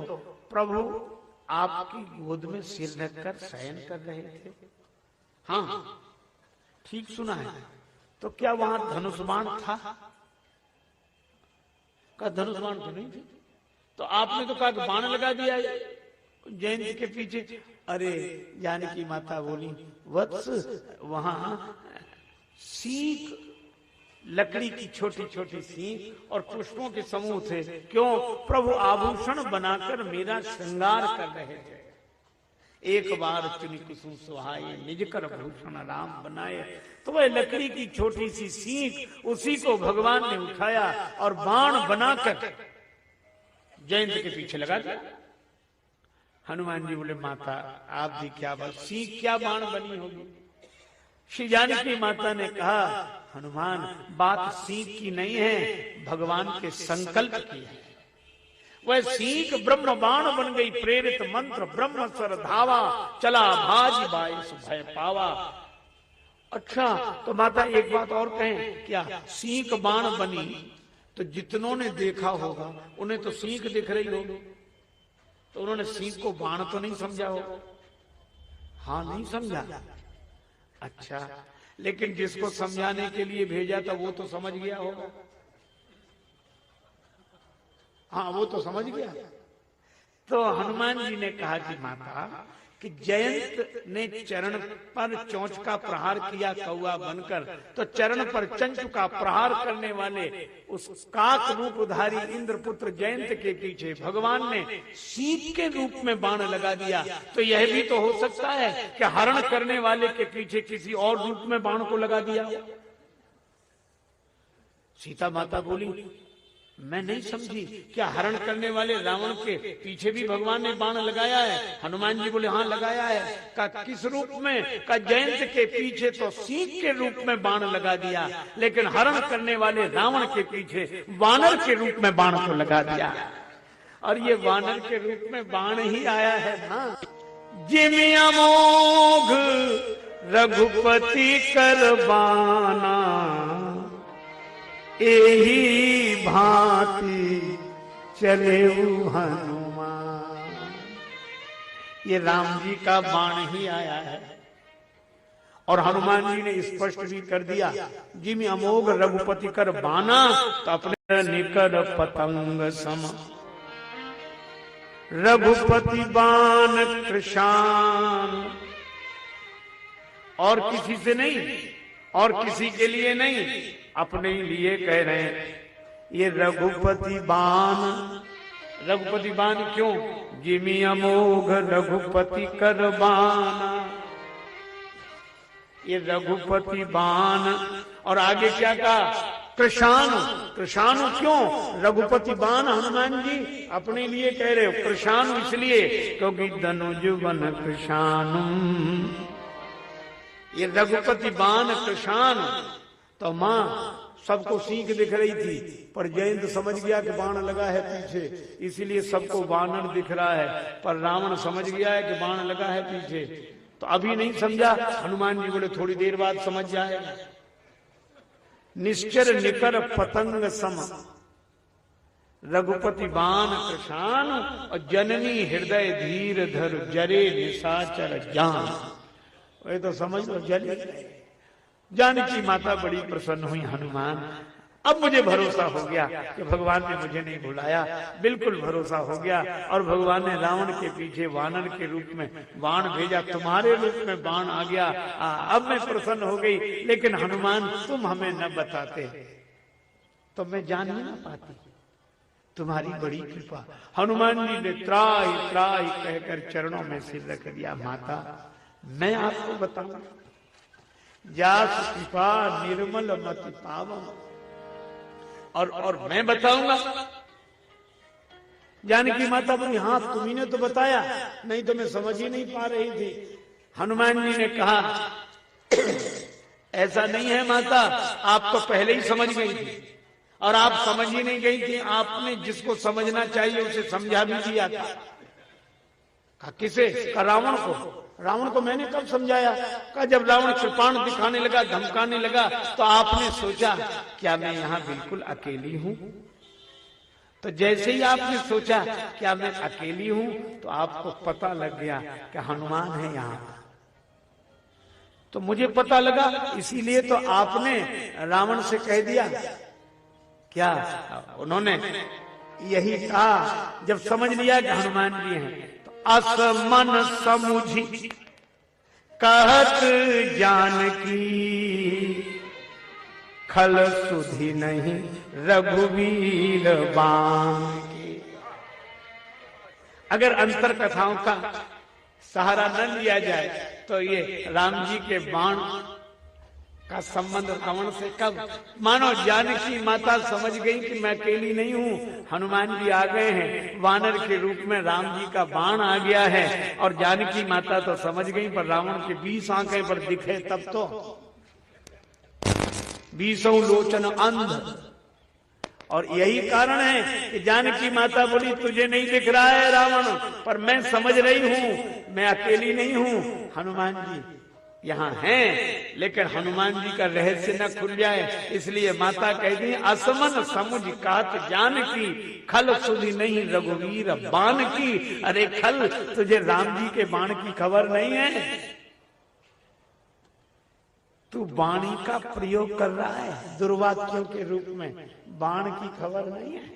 प्रभु आपकी गोद में सिर रखकर शयन कर रहे थे। हाँ ठीक सुना है। तो क्या वहां धनुष बाण था? का धनुष बाण तो नहीं थे। तो आपने तो कहा बाण लगा दिया जयंत के पीछे। अरे जानकी माता बोली, वत्स वहां सीख, लकड़ी की छोटी छोटी सीख और पुष्पों के समूह थे। क्यों? प्रभु आभूषण बनाकर मेरा श्रृंगार कर रहे थे। एक बार चुनि कुसुम सुहाए, निज कर भूषण राम बनाए। तो वह लकड़ी की छोटी सी सीख, उसी को भगवान ने उठाया और बाण बनाकर जयंत के पीछे लगा दिया। हनुमान जी बोले, माता आप भी क्या बात, सीख क्या बाण बनी होगी? श्री जानकी माता ने कहा, हनुमान बात सीख की नहीं है, भगवान के संकल्प की है। वह सीख ब्रह्म बाण बन गई, प्रेरित मंत्र ब्रह्म स्वर धावा, चला भाज बाईस भय पावा। अच्छा तो माता एक बात और कहें क्या? सीख बाण बनी तो जितनों ने देखा होगा उन्हें तो सीख दिख रही होगी, तो उन्होंने सीख को बाण तो नहीं समझा होगा। हाँ नहीं समझा। अच्छा लेकिन जिसको समझाने के लिए भेजा था वो तो समझ गया होगा। हाँ वो तो समझ गया। तो हनुमान जी ने कहा कि माता कि जयंत ने चरण पर चोंच का प्रहार किया कौआ बनकर, तो चरण पर चंचु का प्रहार करने वाले उस काक रूपधारी इंद्रपुत्र जयंत के पीछे भगवान ने सीख के रूप में बाण लगा दिया। तो यह भी तो हो सकता है कि हरण करने वाले के पीछे किसी और रूप में बाण को लगा दिया। सीता माता बोली, मैं नहीं समझी, क्या हरण करने वाले रावण के पीछे भी भगवान ने बाण लगाया है? हनुमान जी बोले, हाँ लगाया है। का किस रूप में? का जयंत के पीछे तो सीख के रूप में बाण लगा दिया, लेकिन हरण करने वाले रावण के पीछे वानर के रूप में बाण को लगा दिया। और ये वानर के रूप में बाण ही आया है ना। जिमि अमोघ रघुपति कर बाना, एही भांति चले हनुमान। ये राम जी का बाण ही आया है। और हनुमान जी ने स्पष्ट भी कर दिया, जिमि अमोघ रघुपति कर बाना, तो अपने निकर पतंग सम रघुपति बाण कृशान। और किसी से नहीं, और किसी के लिए नहीं, अपने लिए कह रहे हैं। ये रघुपति बाण, रघुपति बाण क्यों? जिमि अमोघ रघुपति कर बाना, ये रघुपति बाण। और आगे क्या कहा? कृशानु, कृशानु क्यों? रघुपति बाण हनुमान जी अपने लिए कह रहे हो। कृशानु इसलिए क्योंकि धनुज वन कृशानु, ये रघुपति बाण कृशानु। तो मां सबको सीख दिख रही थी, पर जयंत समझ गया कि बाण लगा है पीछे, इसीलिए सबको बानर दिख रहा है। पर रावण समझ गया है कि बाण लगा है पीछे, तो अभी नहीं समझा। हनुमान जी बोले थोड़ी देर बाद समझ जाएगा। निश्चर निकर पतंग सम, रघुपति बाण कृशान, और जननी हृदय धीर धर, जरे निशाचर जान। ये तो समझ लो जले। जानकी माता बड़ी प्रसन्न हुई, हनुमान अब मुझे भरोसा हो गया कि भगवान ने मुझे नहीं भुलाया, बिल्कुल भरोसा हो गया। और भगवान ने रावण के पीछे वानर के रूप में बाण भेजा, तुम्हारे रूप में बाण आ गया। अब मैं प्रसन्न हो गई। लेकिन हनुमान तुम हमें न बताते तो मैं जान ही ना पाती, तुम्हारी बड़ी कृपा। हनुमान जी ने त्राहि त्राहि कहकर चरणों में सिर रख दिया। माता मैं आपको बताऊं, जास कृपा निर्मल मति पावन, और मैं बताऊंगा। जानकी माता बोली हाँ तुम्ही ने तो बताया, नहीं तो मैं समझ ही नहीं पा रही थी। हनुमान जी ने कहा ऐसा नहीं है माता, आप तो पहले ही समझ गई थी, और आप समझ ही नहीं गई थी। आपने जिसको समझना चाहिए उसे समझा भी दिया था। कहा किसे? कहा रावण को। रावण को मैंने कब समझाया? कहा जब रावण कृपाण दिखाने लगा, धमकाने लगा, तो आपने सोचा क्या मैं यहाँ बिल्कुल अकेली हूं? तो जैसे ही आपने सोचा क्या मैं अकेली हूं, तो आपको पता लग गया कि हनुमान है यहाँ। तो मुझे पता लगा, इसीलिए तो आपने रावण से कह दिया। क्या उन्होंने यही कहा? जब समझ लिया कि हनुमान जी हैं, असमन समुझी कहत जानकी, खल सुधि नहीं रघुवीर बाण की। अगर अंतर कथाओं का सहारा न लिया जाए तो ये राम जी के बाण का संबंध रावण से कब? मानो जानकी माता समझ गई कि मैं अकेली नहीं हूँ, हनुमान जी आ गए हैं, वानर के रूप में राम जी का बाण आ गया है। और जानकी माता तो समझ गई, पर रावण के 20 आंखें पर दिखे तब तो 20 लोचन अंध। और यही कारण है कि जानकी माता बोली तुझे नहीं दिख रहा है रावण, पर मैं समझ रही हूं, मैं अकेली नहीं हूं। हनुमान जी यहाँ हैं, लेकिन हनुमान जी का रहस्य न खुल जाए, इसलिए माता कहती असमन समुझ कात जानकी, खल सुधि नहीं रघुवीर बाण की। अरे खल, तुझे राम जी के बाण की खबर नहीं है? तू वाणी का प्रयोग कर रहा है दुर्वाक्यों के रूप में, बाण की खबर नहीं है।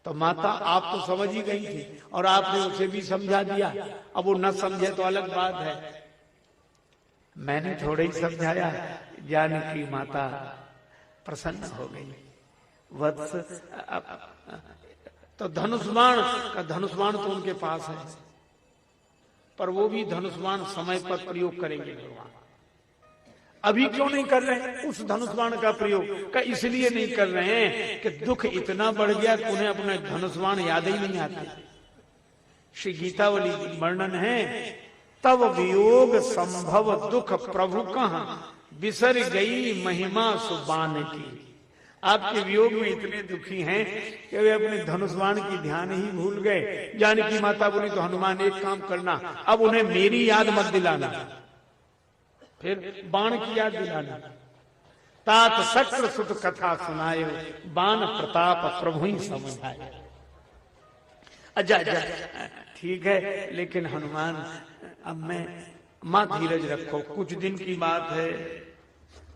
तो माता आप तो समझ ही गई थी, और आपने उसे भी समझा दिया। अब वो न समझे तो अलग बात है, मैंने थोड़ा ही समझाया। जानकी माता प्रसन्न हो गई। वत्स तो धनुष्बाण का, धनुष्बाण तो उनके पास है, पर वो भी धनुष्बाण समय पर प्रयोग करेंगे भगवान। अभी क्यों नहीं कर रहे हैं उस धनुष्बाण का प्रयोग? का इसलिए नहीं कर रहे हैं कि दुख इतना बढ़ गया कि उन्हें अपने धनुष्बाण याद ही नहीं आते। श्री गीतावली वर्णन है, तब वियोग संभव दुख प्रभु कहां, बिसर गई महिमा सुबान की। आपके वियोग में इतने दुखी हैं कि वे अपने धनुष्बाण की ध्यान ही भूल गए। जानकी माता बोली तो हनुमान एक काम करना, अब उन्हें मेरी याद मत दिलाना, फिर बाण की याद दिलाना। तात शक्र सुत कथा सुनायो, बाण प्रताप प्रभु ही समझाए। अच्छा ठीक है, लेकिन हनुमान अब मैं मां धीरज रखो, कुछ दिन की बात है।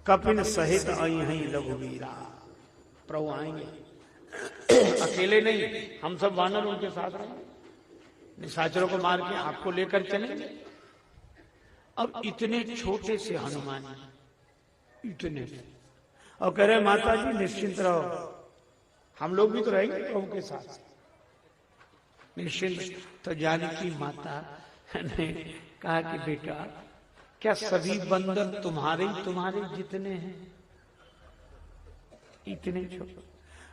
कपिन सहित आई हैं रघुवीरा, प्रभु आएंगे, अकेले नहीं, हम सब वानर उनके साथ रहेंगे, निशाचरों को मार के आपको लेकर चलेंगे। अब इतने छोटे से हनुमान, इतने, और कह रहे माता जी निश्चिंत रहो, हम लोग भी तो रहेंगे प्रभु के साथ, निश्चिंत। तो जानकी माता ने कहा कि बेटा क्या सभी बंदर तुम्हारे जितने हैं? इतने छोटे।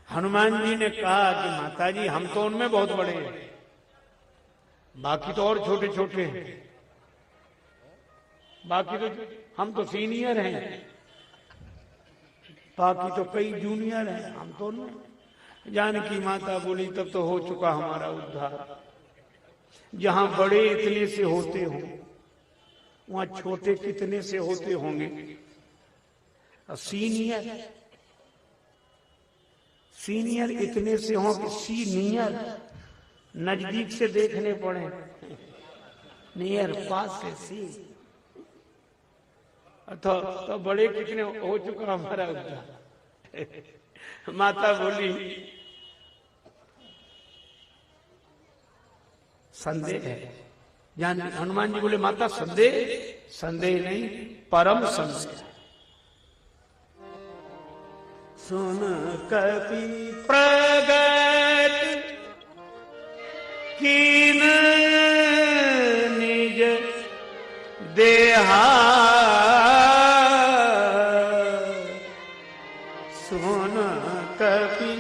हनुमान जी ने कहा कि माता जी हम तो उनमें बहुत बड़े हैं, बाकी तो और छोटे छोटे हैं, बाकी तो हम तो सीनियर हैं, बाकी तो कई जूनियर हैं, हम तो उनमें। जानकी माता बोली तब तो हो चुका हमारा उद्धार। जहां बड़े इतने से होते हों वहां छोटे कितने से होते होंगे। सीनियर सीनियर इतने से हों कि सीनियर नजदीक से देखने पड़े, नियर पास से सी। तो बड़े कितने हो चुका हमारा उद्धार। माता बोली संदेह है। जान हनुमान जी बोले माता संदेह, संदेह नहीं परम संदेह। सुन कपि प्रगट कीन निज देहा, सुन कपि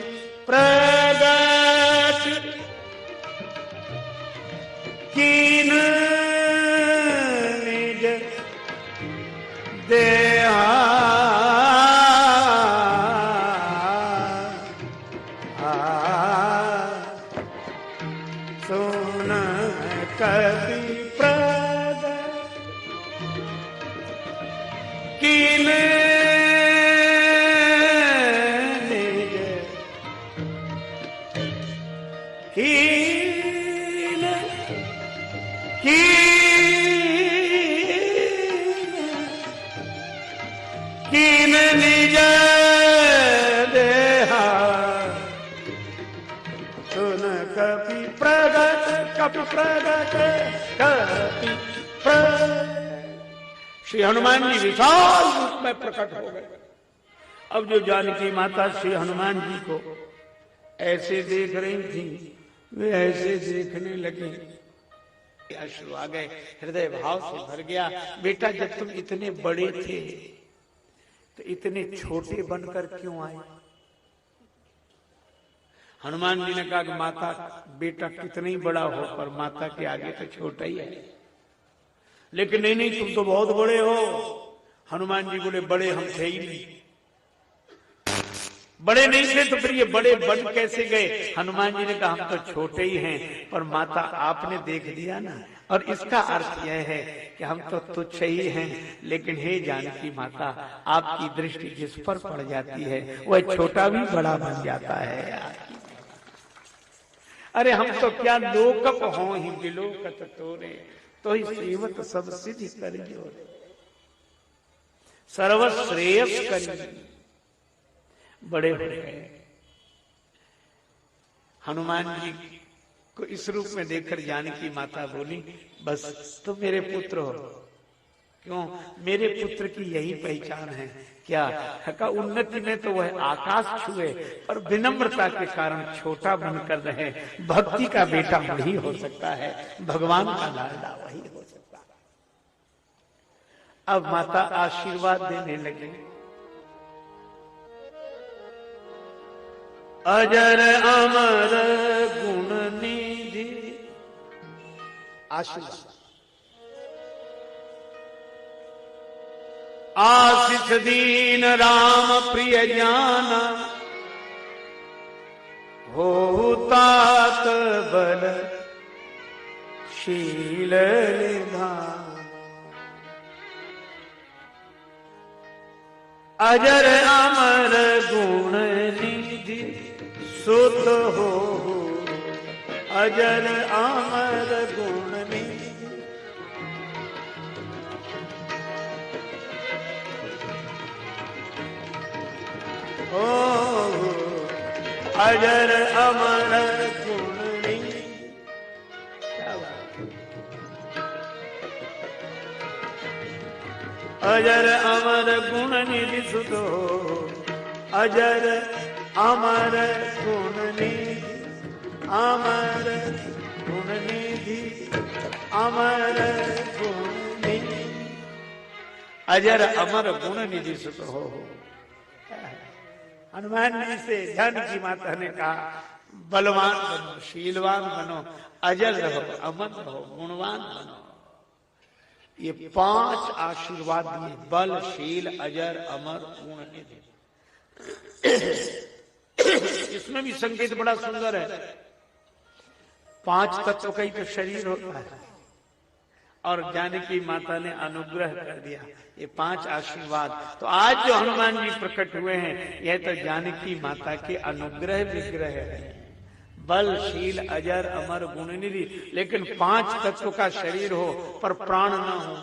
प्रगट कीन निज देहा, सुन कपि प्रगट कीन निज कीन कीन निज देहा, सुन कपि प्रगट कपि प्रगट कपि प्रगट। श्री हनुमान जी विशाल रूप में प्रकट हो गए। अब जो जानकी माता श्री हनुमान जी को ऐसे देख रही थी, वे ऐसे देखने लगे, अश्रु आ गए, हृदय भाव से भर गया। बेटा जब तुम इतने बड़े थे तो इतने छोटे बनकर क्यों आए? हनुमान जी ने कहा कि माता बेटा कितना ही बड़ा हो पर माता के आगे तो छोटा ही है। लेकिन नहीं नहीं तुम तो बहुत बड़े हो। हनुमान जी बोले बड़े हम थे ही नहीं। बड़े नहीं थे तो फिर ये बड़े बन कैसे गए? हनुमान जी ने कहा हम तो छोटे ही हैं पर माता आपने देख दिया ना। और इसका अर्थ यह है कि हम तो तुच्छ ही हैं, लेकिन हे जानकी माता आपकी दृष्टि जिस पर पड़ जाती है वह छोटा भी बड़ा बन जाता है। अरे हम तो क्या लोकप हों ही बिलोकत तोरे, तो ही सेवत सब सिद्धि कर जोरे, सर्वश्रेयस करी बड़े हो गए। हनुमान जी को इस रूप में देखकर जानकी माता बोली बस तुम मेरे पुत्र हो। क्यों? मेरे पुत्र की यही पहचान है। क्या का उन्नति में तो वह आकाश छुए पर विनम्रता के कारण छोटा बनकर रहे। भक्ति का बेटा वही हो सकता है, भगवान का लाडला वही हो सकता है। अब माता आशीर्वाद देने लगे। अजर अमर गुण निधि आशीर्वाद, आशीष दीन राम प्रिय जाना, हो तात बल शील निधान। अजर अमर गुण निधि सुत हो, अजर अमर गुण निधि ओ, अजर अमर गुण निधि। क्या बात? अजर अमर गुण निधि सुत हो, अजर अमर गुण निधि, अमर गुण निधि, अमर गुण निधि। अजर अमर गुण निधि सुत हो। हनुमान जी से जानकी माता ने कहा बलवान बनो, शीलवान बनो, अजर रहो, अमर रहो, गुणवान बनो। ये 5 आशीर्वाद दिए, बल, शील, अजर, अमर, गुण निधि। इसमें भी संकेत बड़ा सुंदर है। 5 तत्व का ही तो शरीर होता है और जानकी माता ने अनुग्रह कर दिया, ये 5 आशीर्वाद। तो आज जो हनुमान जी प्रकट हुए हैं, यह तो जानकी माता के अनुग्रह विग्रह है। बल, शील, अजर, अमर, गुण निधि। लेकिन 5 तत्व का शरीर हो पर प्राण न हो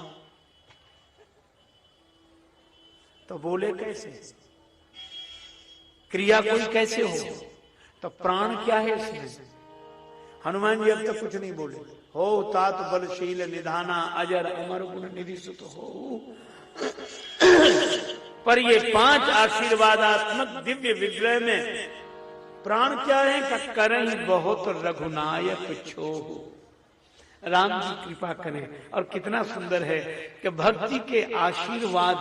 तो बोले कैसे? क्रिया कोई कैसे हो? तो प्राण क्या है इसमें? हनुमान जी अब तक कुछ नहीं बोले। हो तात बलशील निधाना, अजर अमर गुण निधि सुत हो। पर ये 5 आशीर्वादात्मक दिव्य विग्रह में प्राण क्या है? का करहि बहुत रघुनायक छोह। राम जी कृपा करें। और कितना सुंदर है कि भक्ति के आशीर्वाद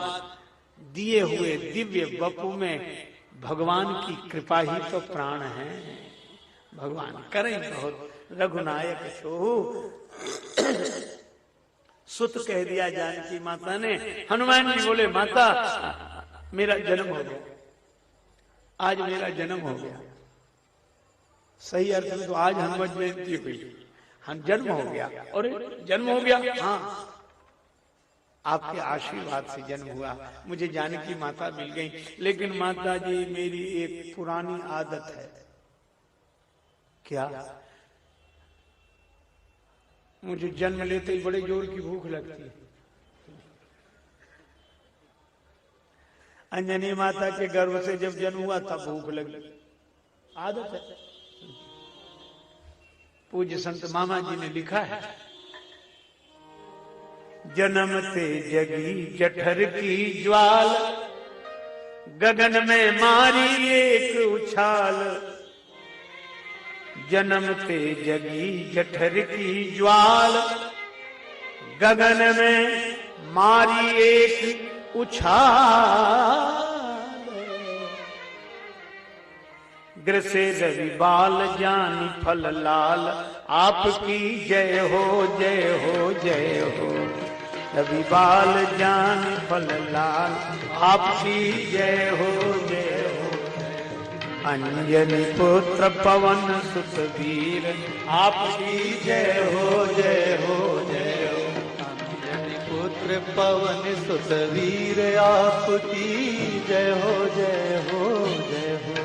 दिए हुए दिव्य वपु में भगवान की कृपा ही तो प्राण है। भगवान करें बहुत रघुनायक छोह। सुत कह दिया जानकी माता ने। हनुमान जी बोले माता मेरा जन्म हो गया, आज मेरा जन्म हो गया। सही अर्थ में तो आज हनुमान जयंती हुई, हम जन्म हो गया। और जन्म हो गया, हाँ आपके आशीर्वाद से जन्म हुआ, मुझे जानकी माता मिल गई। लेकिन माता जी मेरी एक पुरानी आदत है। क्या? मुझे जन्म लेते ही बड़े जोर की भूख लगती है। अंजनी माता के गर्भ से जब जन्म हुआ तब भूख लगी, आदत है। पूज्य संत मामा जी ने लिखा है, जन्मते जगी जठर की ज्वाल, गगन में मारी एक उछाल। जन्मते जगी जठर की ज्वाल, गगन में मारी एक उछाल। ग्रसे रवि बाल जानी फल लाल, आपकी जय हो जय हो जय हो। रवि बाल जानी फल लाल, आपकी जय हो जय हो। अंजनी पुत्र पवन सुत वीर, आपकी जय हो जय हो जय हो। अंजनी पुत्र पवन सुत वीर, आपकी जय हो जय हो जय हो।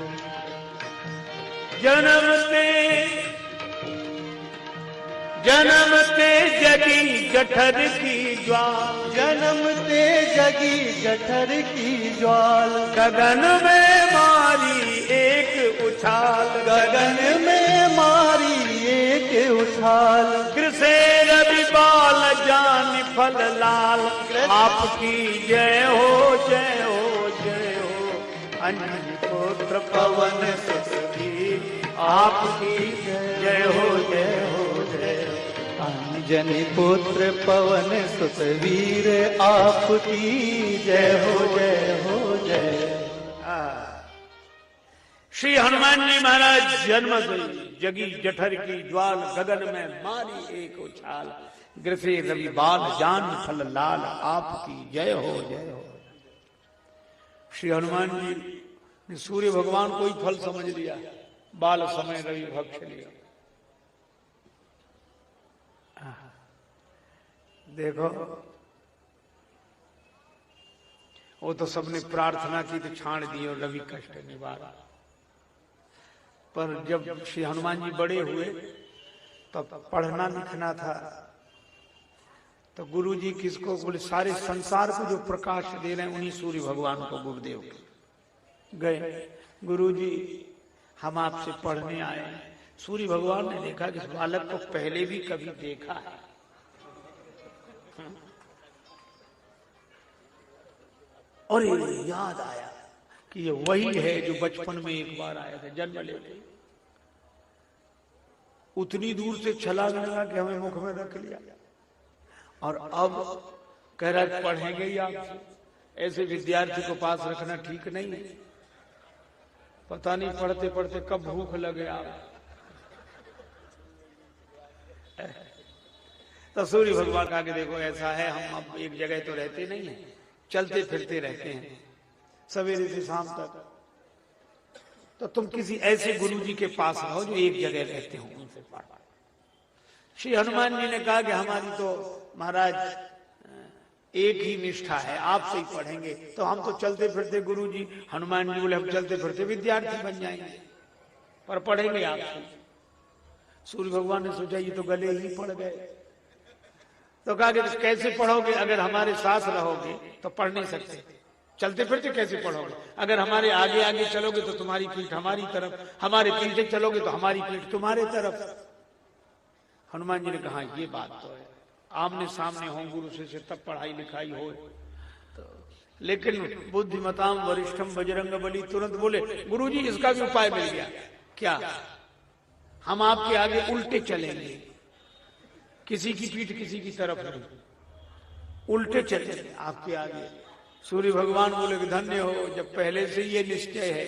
जन्मते जगी जठर की ज्वाल, जन्मते जगी जठर की ज्वाल। गगन में मारी एक उछाल, गगन में मारी एक उछाल। ग्रसे रवि बाल जानी फल लाल, आपकी जय हो जय हो जय हो। अंजनी पुत्र पवन सुत वीर, आपकी जय हो जय हो जय हो। अंजनी पुत्र पवन सुत वीर, आपकी जय हो जय हो जय। श्री हनुमान जी महाराज जन्म जगी जठर की ज्वाल, गगन में मारी एक उछाल। ग्रसे रवि बाल जान फल लाल, आपकी जय हो जय हो। श्री हनुमान जी ने सूर्य भगवान को ही फल समझ लिया, बाल समय रवि भक्ष लिया। देखो वो तो सबने प्रार्थना की तो छाण दी और रवि कष्ट निवारा। पर जब श्री हनुमान जी बड़े हुए तब पढ़ना लिखना था, तो गुरु जी किसको बोले? सारे संसार को जो प्रकाश दे रहे हैं उन्हीं सूर्य भगवान को गुरुदेव के गए। गुरु जी हम आपसे पढ़ने आए हैं। सूर्य भगवान ने देखा कि इस बालक को पहले भी कभी देखा है। और याद आया कि ये वही है जो बचपन में एक बार आया था जन्म लेते। उतनी दूर से छलांग लगा कि हमें मुख में रख लिया, और अब कह रहा पढ़ेंगे ही आपसे। ऐसे विद्यार्थी को पास रखना ठीक नहीं है। पता नहीं पढ़ते पढ़ते कब भूख लगे आप। तो सूर्य भगवान कहा कि देखो ऐसा है, हम अब एक जगह तो रहते नहीं है, चलते फिरते रहते हैं सवेरे से शाम तक। तो तुम किसी ऐसे गुरु जी के पास रहो जो एक जगह रहते हो, उनसे पढ़ो। श्री हनुमान जी ने कहा कि हमारी तो महाराज एक ही निष्ठा है, आपसे ही पढ़ेंगे। तो हम तो चलते फिरते गुरु जी। हनुमान जी बोले हम चलते फिरते विद्यार्थी बन जाएंगे, पर पढ़ेंगे आपसे। सूर्य भगवान ने सोचा ये तो गले ही पड़ गए। तो कहा कि कैसे पढ़ोगे, अगर हमारे साथ रहोगे तो पढ़ नहीं सकते, चलते फिरते कैसे पढ़ोगे? अगर हमारे आगे आगे चलोगे तो तुम्हारी पीठ हमारी तरफ, हमारे पीछे चलोगे तो हमारी पीठ तुम्हारे तरफ। हनुमान जी ने कहा ये बात तो है, आमने सामने हो गुरु से तब पढ़ाई लिखाई हो। तो लेकिन बुद्धिमताम वरिष्ठम बजरंग बली तुरंत बोले गुरु जी इसका भी उपाय मिल गया। क्या? हम आपके आगे उल्टे चलेंगे, किसी की पीठ किसी की तरफ नहीं, उल्टे चलेंगे आपके आगे। सूर्य भगवान बोले कि धन्य हो, जब पहले से ये निश्चय है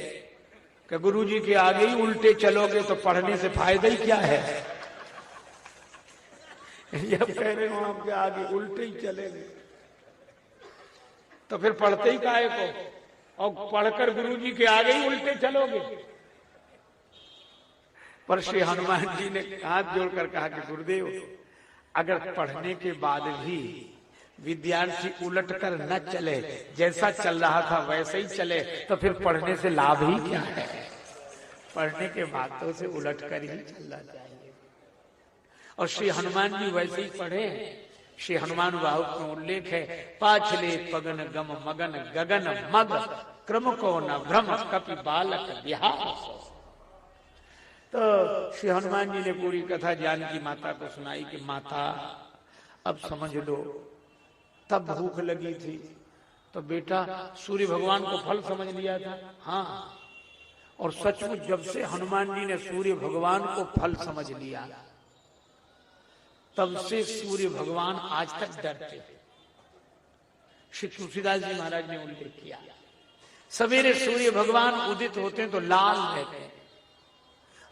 कि गुरु जी के आगे ही उल्टे चलोगे तो पढ़ने से फायदा ही क्या है। जब कह रहे हो आपके आगे उल्टे ही चलेंगे तो फिर पढ़ते ही काहे को, और पढ़कर गुरु जी के आगे ही उल्टे चलोगे। पर श्री हनुमान जी ने हाथ जोड़कर कहा कि गुरुदेव अगर पढ़ने के बाद भी विद्यार्थी उलट कर न चले, जैसा चल रहा था वैसे ही चले, तो फिर पढ़ने से लाभ ही क्या है। पढ़ने के बाद तो उसे उलट कर ही चलना चाहिए। और श्री हनुमान जी वैसे ही पढ़े। श्री हनुमान बाहुक में उल्लेख है, पाछले पगन गम मगन गगन मग क्रम को न भ्रम कपि बालक बिहार। तो श्री हनुमान जी ने पूरी कथा जानकी माता को सुनाई कि माता अब समझ लो, तब भूख लगी थी तो बेटा सूर्य भगवान को फल समझ लिया था। हाँ, और सचमुच जब से हनुमान जी ने सूर्य भगवान को फल समझ लिया तब से सूर्य भगवान आज तक डरते। श्री तुलसीदास जी महाराज ने उल्लेख किया, सवेरे सूर्य भगवान उदित होते हैं तो लाल रहते हैं,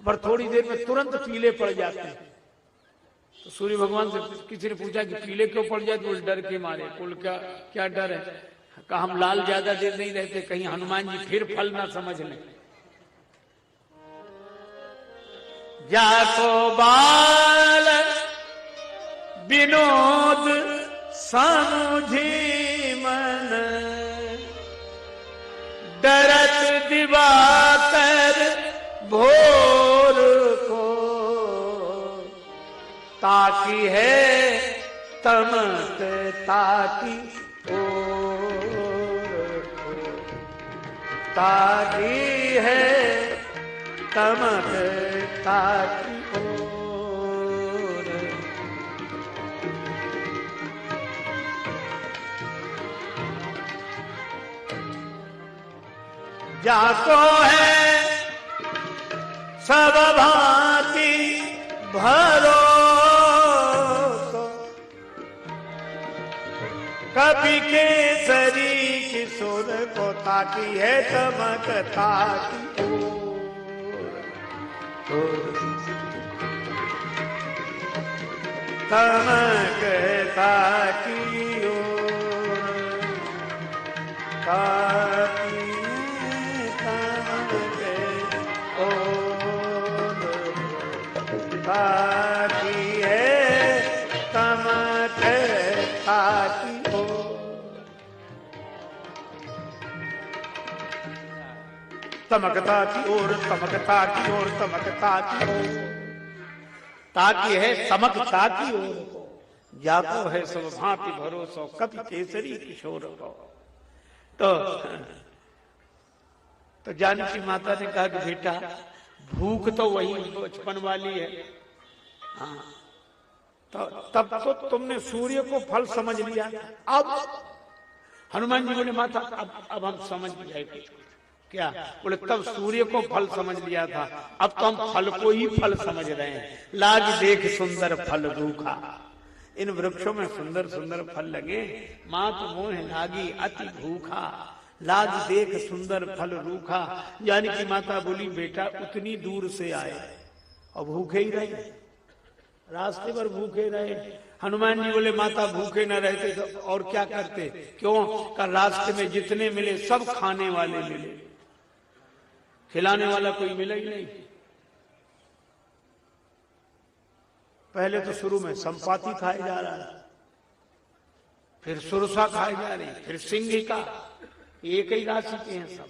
पर थोड़ी देर में तुरंत पीले पड़ जाते हैं। तो सूर्य भगवान से किसी ने पूछा कि पीले क्यों पड़ जाते? बोले डर के मारे। बोल क्या डर है? कहा हम लाल ज्यादा देर नहीं रहते, कहीं हनुमान जी फिर फल ना समझ लें। जाको बाल विनोद समझी मन, डरत दिवाकर भोर को, ताकि है तमक ताकि ओर को, ताकि है तमक ताकि ओर। जाको है सब भांति भरो, कपि केसरी किशोर को, ताकि है तमक ताकि तमक ताकि ओर, ताकि ताकि है तमक ताकि हो। तमकता की ओर, तमकता की ओर, तमकता की ओर, ताकि है तमकता की ओर, जाको है सब भांति भरोसो, कपि केसरी किशोर को। तो जानकी माता ने कहा कि बेटा भूख तो वही बचपन वाली है। हाँ, तो तब तो तुमने सूर्य को फल समझ लिया। अब हनुमान जी बोले माता अब हम समझ गए। क्या बोले? तब सूर्य को फल समझ लिया था, अब तो हम फल को ही फल समझ रहे हैं। लाग देख सुंदर फल रूखा, इन वृक्षों में सुंदर सुंदर फल लगे, मात मोह लागी अति भूखा, लाज देख सुंदर फल रूखा। यानी कि माता बोली बेटा उतनी दूर से आए और भूखे ही रहे, रास्ते पर भूखे रहे। हनुमान जी बोले माता भूखे न रहते तो और क्या करते, क्यों? का रास्ते में जितने मिले सब खाने वाले मिले, खिलाने वाला कोई मिला ही नहीं। पहले तो शुरू में संपाति खाए जा रहा है, फिर सुरसा खाए जा रही, फिर सिंहिका। एक ही राशि के हैं सब,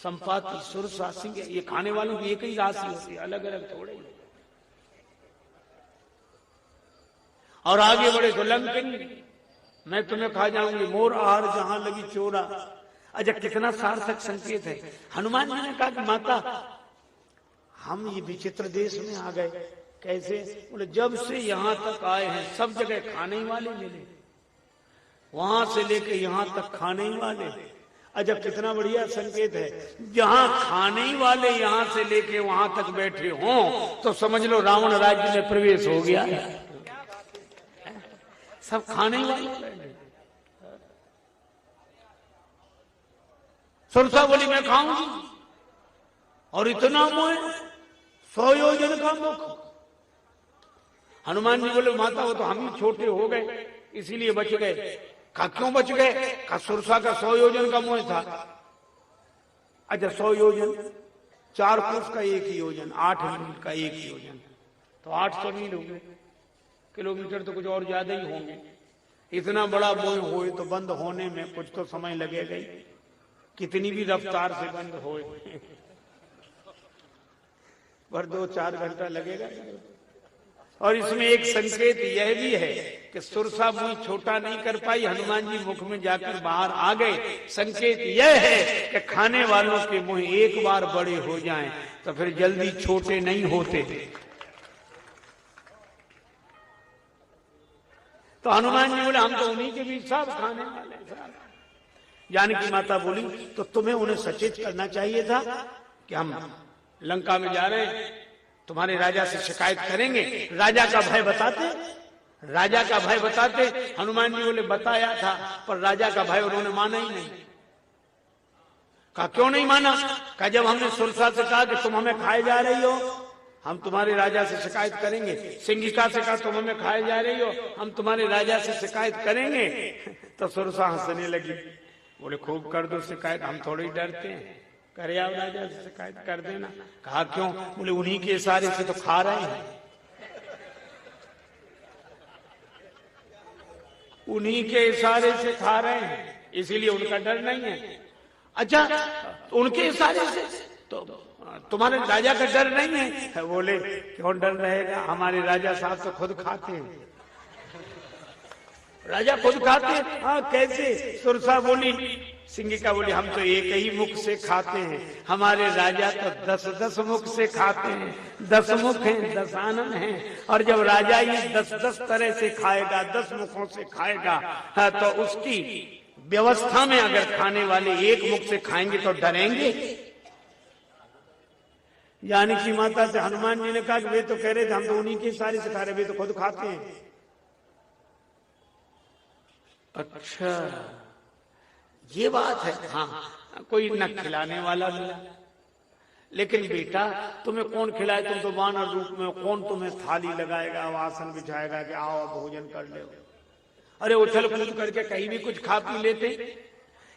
संपाति सुरसा सिंह, ये खाने वालों की एक ही राशि होती है, अलग अलग थोड़े। और आगे बढ़े तो लंकनी, मैं तुम्हें खा जाऊंगी, मोर आहार जहां लगी चोरा। अच्छा कितना सार्थक संकेत है। हनुमान जी ने कहा कि माता हम ये विचित्र देश में आ गए, कैसे? बोले जब से यहां तक आए हैं सब जगह खाने ही वाले मिले, वहां से लेके यहां तक खाने ही वाले। अच्छा कितना बढ़िया संकेत है, जहां खाने ही वाले यहां से लेके वहां तक बैठे हों तो समझ लो रावण राज्य में प्रवेश हो गया, सब खाने ही वाले। सुरसा बोली मैं खाऊंगी, और इतना मोह 100 योजन का मुख। हनुमान जी बोले माता वो तो हम ही छोटे हो गए इसीलिए बच गए। का क्यों बच गए? का सुरसा का 100 योजन का मोह था। अच्छा 100 योजन 4 कोस का 1 योजन, 8 मील का 1 योजन, तो 800 मील हो गए। किलोमीटर तो कुछ और ज्यादा ही होंगे। इतना बड़ा मोह होए तो बंद होने में कुछ तो समय लगेगा ही, कितनी भी रफ्तार से बंद होए पर 2-4 घंटा लगेगा। और इसमें एक संकेत यह भी है कि सुरसा मुंह छोटा नहीं कर पाई, हनुमान जी मुख में जाकर बाहर आ गए। संकेत यह है कि खाने वालों के मुंह एक बार बड़े हो जाएं तो फिर जल्दी छोटे नहीं होते। तो हनुमान जी बोले हम तो उन्हीं के बीच सब खाने वाले। जानकी माता बोली तो तुम्हें उन्हें सचेत करना चाहिए था कि हम लंका में जा रहे हैं, तुम्हारे राजा से शिकायत करेंगे। राजा का भय बताते, राजा का भय बताते। हनुमान जी बोले बताया था पर राजा का भय उन्होंने माना ही नहीं। कहा क्यों नहीं माना? कहा जब हमने सुरसा से कहा कि तुम हमें खाए जा रही हो, हम तुम्हारे राजा से शिकायत करेंगे। सिंहिका से कहा तुम हमें खाए जा रही हो, हम तुम्हारे राजा से शिकायत करेंगे। तो सुरसा हंसने लगी, बोले खूब कर दो शिकायत, हम थोड़ी डरते हैं, करे आओ राजा से शिकायत कर देना। कहा क्यों? बोले उन्हीं के इशारे से तो खा रहे हैं, उन्हीं के इशारे से खा रहे हैं, इसीलिए उनका डर नहीं है। अच्छा उनके इशारे से तो तुम्हारे राजा का डर नहीं है? बोले क्यों डर रहेगा, हमारे राजा साहब तो खुद खाते हैं। राजा खुद खाते हैं? हाँ कैसे? सुरसा बोली, सिंहिका बोली हम तो एक ही मुख से खाते हैं, हमारे राजा तो 10-10 मुख से खाते हैं। 10 मुख हैं, 10 आनन हैं, और जब राजा ही 10-10 तरह से खाएगा, 10 मुखों से खाएगा, तो उसकी व्यवस्था में अगर खाने वाले एक मुख से खाएंगे तो डरेंगे। जानकी माता से हनुमान जी ने कहा कि वे तो कह रहे थे हम तो उन्हीं के सारे से खा रहे, वे तो खुद खाते हैं। अच्छा ये बात है। हाँ कोई न खिलाने वाला मिला, लेकिन बेटा तुम्हें कौन खिलाए? तुम तो वानर रूप में, कौन तुम्हें थाली लगाएगा, आसन बिछाएगा कि आओ भोजन कर ले? अरे उछल कूद करके कहीं भी कुछ खा पी लेते।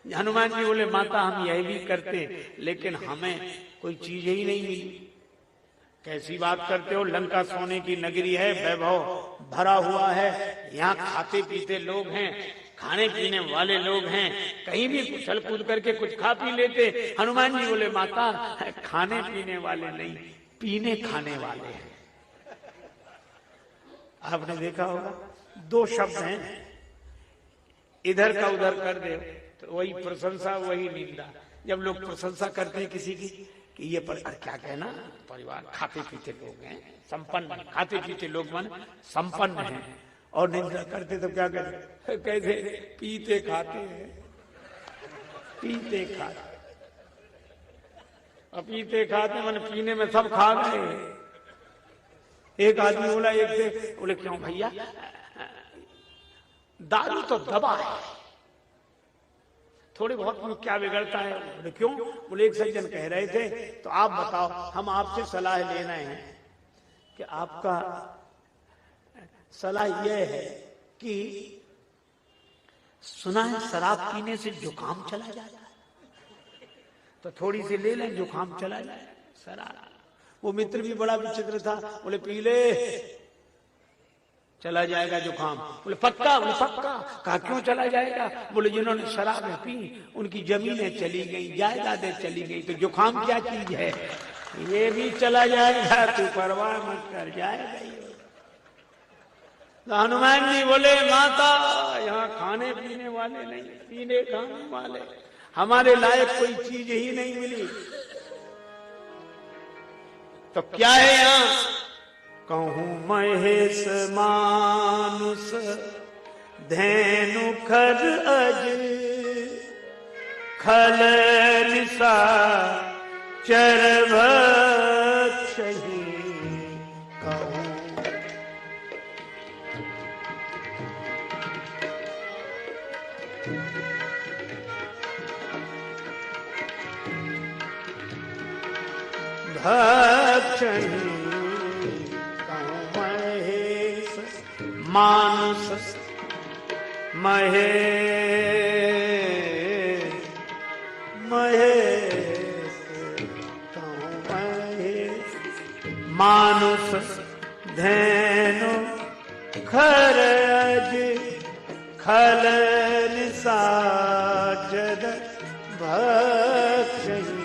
हनुमान जी बोले माता हम यही भी करते लेकिन हमें कोई चीज ही नहीं मिली। कैसी बात करते हो, लंका सोने की नगरी है, वैभव भरा हुआ है, यहाँ खाते पीते लोग हैं, खाने पीने वाले लोग हैं, कहीं भी उछल कूद करके कुछ खा पी लेते। हनुमान जी बोले माता खाने पीने वाले नहीं, पीने खाने वाले हैं। आपने देखा होगा 2 शब्द हैं, इधर का उधर कर दे तो वही प्रशंसा वही निंदा। जब लोग प्रशंसा करते हैं किसी की कि ये पर क्या कहना, परिवार खाते पीते लोग हैं, संपन्न, खाते पीते लोग मन संपन्न हैं, और निंदा करते तो क्या कहते? कैसे? पीते खाते हैं, पीते खाते, और पीते खाते मन पीने में सब खा गए। एक आदमी बोला एक से, बोले क्यों भैया, दारू तो दवा है, थोड़े बहुत में क्या बिगड़ता है? बोले क्यों? बोले एक सज्जन कह रहे थे, तो आप बताओ, हम आपसे सलाह लेना है कि आपका सलाह यह है कि सुना है शराब पीने से जुकाम चला जाता है, तो थोड़ी सी ले लें, जुकाम चला जाए शराब। वो मित्र भी बड़ा विचित्र था, बोले पी ले, चला जाएगा जुकाम। बोले पक्का? बोले पक्का। कहा क्यों चला जाएगा? बोले जिन्होंने शराबें पी उनकी जमीनें चली गई, जायदादें चली गई, तो जुकाम क्या चीज है, ये भी चला जाएगा, तू परवाह मत कर, जाएगा। तो हनुमान जी बोले माता, यहाँ खाने पीने वाले नहीं, पीने खाने वाले, हमारे लायक कोई चीज ही नहीं मिली, तो क्या है यहाँ? कहूं महेश मानुष धेनु खर अज खल निशा चर भक्षहि। भक्षहि महेश मानुष महेश महेश महेश मानुष धेनु खर अज खल निशाचर भक्षहि।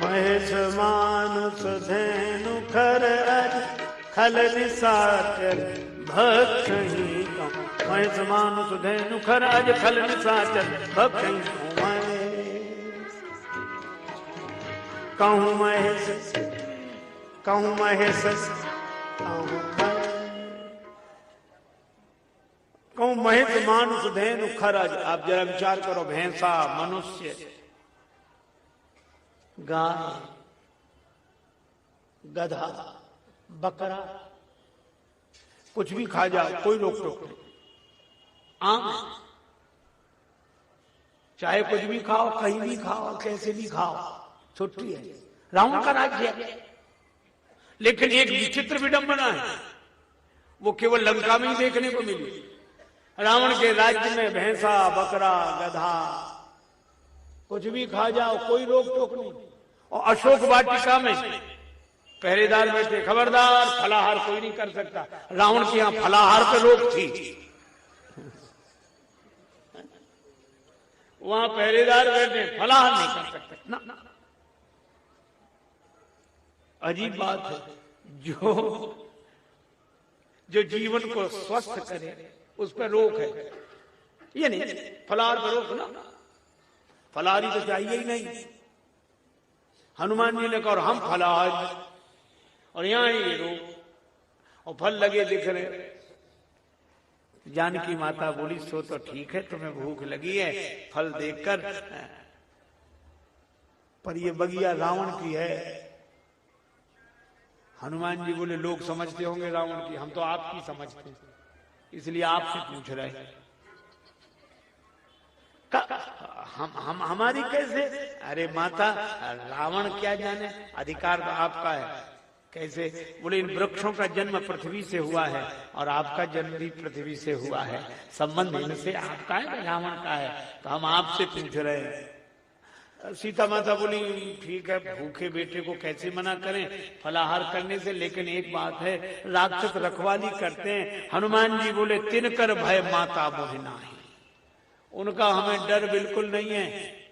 महेश मानुष धेनु खर अज खल निशाचर भक्षहि। महेश मानुष धेनु खर अज खल निशाचर भक्षहि। कहूँ महेश कहूँ महेश कहूँ महेश मानुष धेनु खर अज। आप जरा विचार करो, भैंसा, मनुष्य, गाय, गधा, बकरा, कुछ भी खा जाओ, कोई रोक टोक नहीं। आम, चाहे कुछ भी खाओ, कहीं भी खाओ, कैसे भी खाओ, छुट्टी है। रावण का राज्य है, लेकिन एक विचित्र विडंबना है, वो केवल लंका में ही देखने को मिली। रावण के राज्य में भैंसा, बकरा, गधा, कुछ भी खा जाओ, कोई रोक टोक नहीं। और अशोक वाटिका में पहरेदार बैठे, खबरदार फलाहार कोई नहीं कर सकता। रावण के यहां फलाहार पे रोक थी, वहां पहरेदार बैठे, फलाहार नहीं कर सकते ना। अजीब बात है, जो जीवन को स्वस्थ करे उस पर रोक है। ये नहीं फलाहार पर रोक ना, फलाहारी तो चाहिए ही नहीं। हनुमान जी ने कहा हम फलाहार, और यहां ही रोक, और फल लगे दिख रहे। जानकी माता बोली सो तो ठीक है, तुम्हें भूख लगी है फल देखकर, पर ये बगिया रावण की है। हनुमान जी बोले लोग समझते होंगे रावण की, हम तो आपकी समझते हैं, इसलिए आपसे पूछ रहे हैं। हम हमारी कैसे? अरे माता, रावण क्या जाने, अधिकार तो आपका है। कैसे? बोले इन वृक्षों का जन्म पृथ्वी से हुआ है और आपका जन्म भी पृथ्वी से हुआ है, संबंध इनसे आपका है रावण का है, तो हम आपसे पूछ रहे हैं। सीता माता बोली ठीक है, भूखे बेटे को कैसे मना करें फलाहार करने से, लेकिन एक बात है, राक्षस रखवाली करते हैं। हनुमान जी बोले तिनकर भय माता मोह नाही, उनका हमें डर बिल्कुल नहीं है।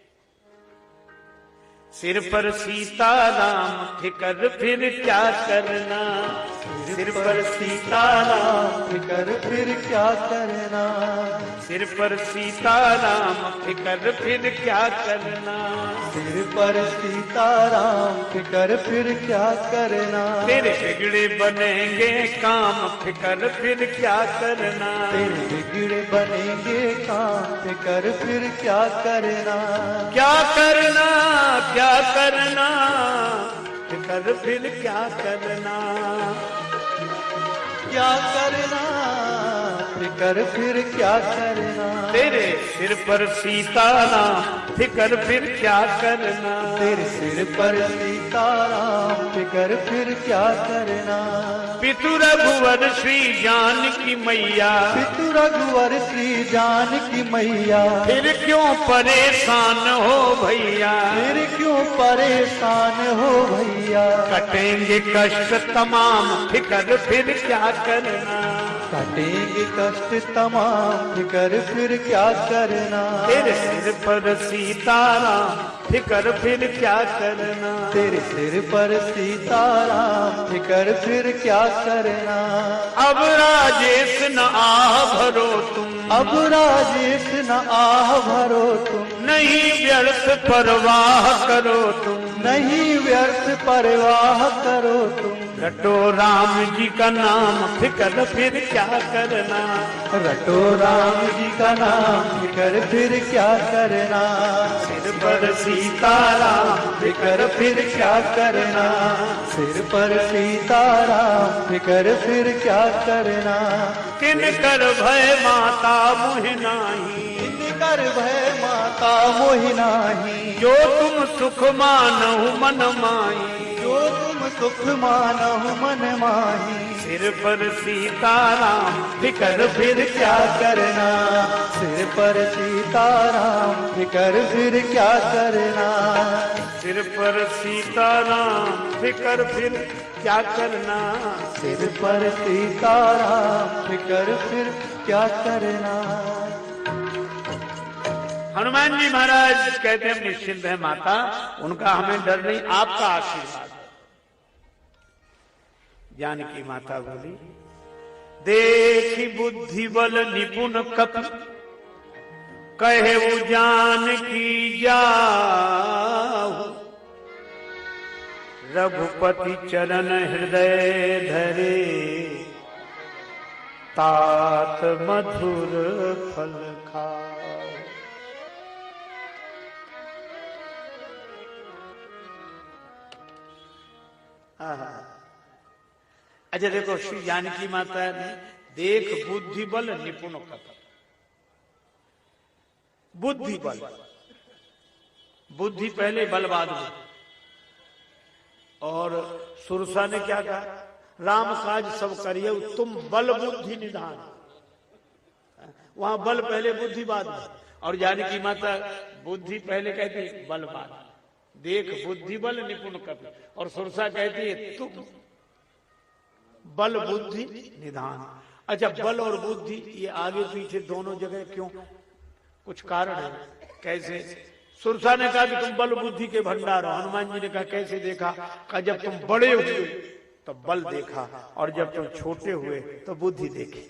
सिर पर सीताराम ठिकर फिर क्या करना, सिर पर सीताराम ठिकर फिर क्या करना, सिर पर सीताराम फिकर फिर क्या करना, सिर पर सीताराम फिकर फिर क्या करना, तेरे बिगड़े बनेंगे काम फिकर फिर क्या करना, तेरे बिगड़े बनेंगे काम फिकर फिर क्या करना, क्या करना क्या करना फिकर फिर क्या करना, क्या करना फिकर फिर क्या करना, तेरे सिर पर सीताराम फिकर फिर क्या करना, तेरे सिर पर सीताराम फिकर फिर क्या करना, पितु रघुवर श्री जानकी मैया, पितु रघुवर श्री जानकी मैया, फिर क्यों परेशान हो भैया, फिर क्यों परेशान हो भैया, कटेंगे कष्ट तमाम फिकर फिर क्या करना, कटेंगे कष्ट तमाम फिकर फिर क्या करना, तेरे सिर पर सीताराम फिकर फिर क्या करना, तेरे सिर पर सीताराम फिकर फिर क्या करना, अब राजेश न आह भरो तुम, अब राजेश न आह भरो तुम, नहीं व्यर्थ परवाह करो तुम, नहीं व्यर्थ परवाह करो तुम, रटो राम जी का नाम फिकर फिर क्या करना, रटो राम जी का नाम फिकर फिर क्या करना, सिर पर सीताराम फिकर फिर क्या करना, सिर पर सीताराम फिकर फिर क्या करना, किन कर भय माता मुहि नाही, कर भय माता मोहि नाही, जो तुम सुख मानहु मन माही, जो तुम सुख मानहु मन माही, सिर पर सीताराम फिकर फिर क्या करना, सिर पर सीताराम फिकर फिर क्या करना, सिर पर सीताराम फिकर फिर क्या करना, सिर पर सीताराम फिकर फिर क्या करना। हनुमान जी महाराज कहते हैं निश्चिंत है माता, उनका हमें डर नहीं, आपका आशीर्वाद। जानकी माता बोली, देखी बुद्धि बल निपुण कपि, कहे वो जानकी जाहु, रघुपति चरण हृदय धरे, तात मधुर फल खाओ। अच्छा देखो, श्री जानकी माता ने देख बुद्धि बल निपुण कपि, बुद्धि बल, बुद्धि पहले बल बाद में। और सुरसा ने क्या कहा, राम काज सब करिए तुम बल बुद्धि निधान, वहां बल पहले बुद्धि बाद में। और जानकी माता बुद्धि पहले कहती बल बाद, देख बुद्धि बल निपुण कपि, और सुरसा कहती है तुम बल बुद्धि निधान। अच्छा, बल और बुद्धि ये आगे पीछे दोनों जगह क्यों, कुछ कारण है। कैसे? सुरसा ने कहा कि तुम बल बुद्धि के भंडार हो, हनुमान जी ने कहा कैसे देखा, कहा जब तुम बड़े हुए तो बल देखा, और जब तुम छोटे हुए तो बुद्धि देखी।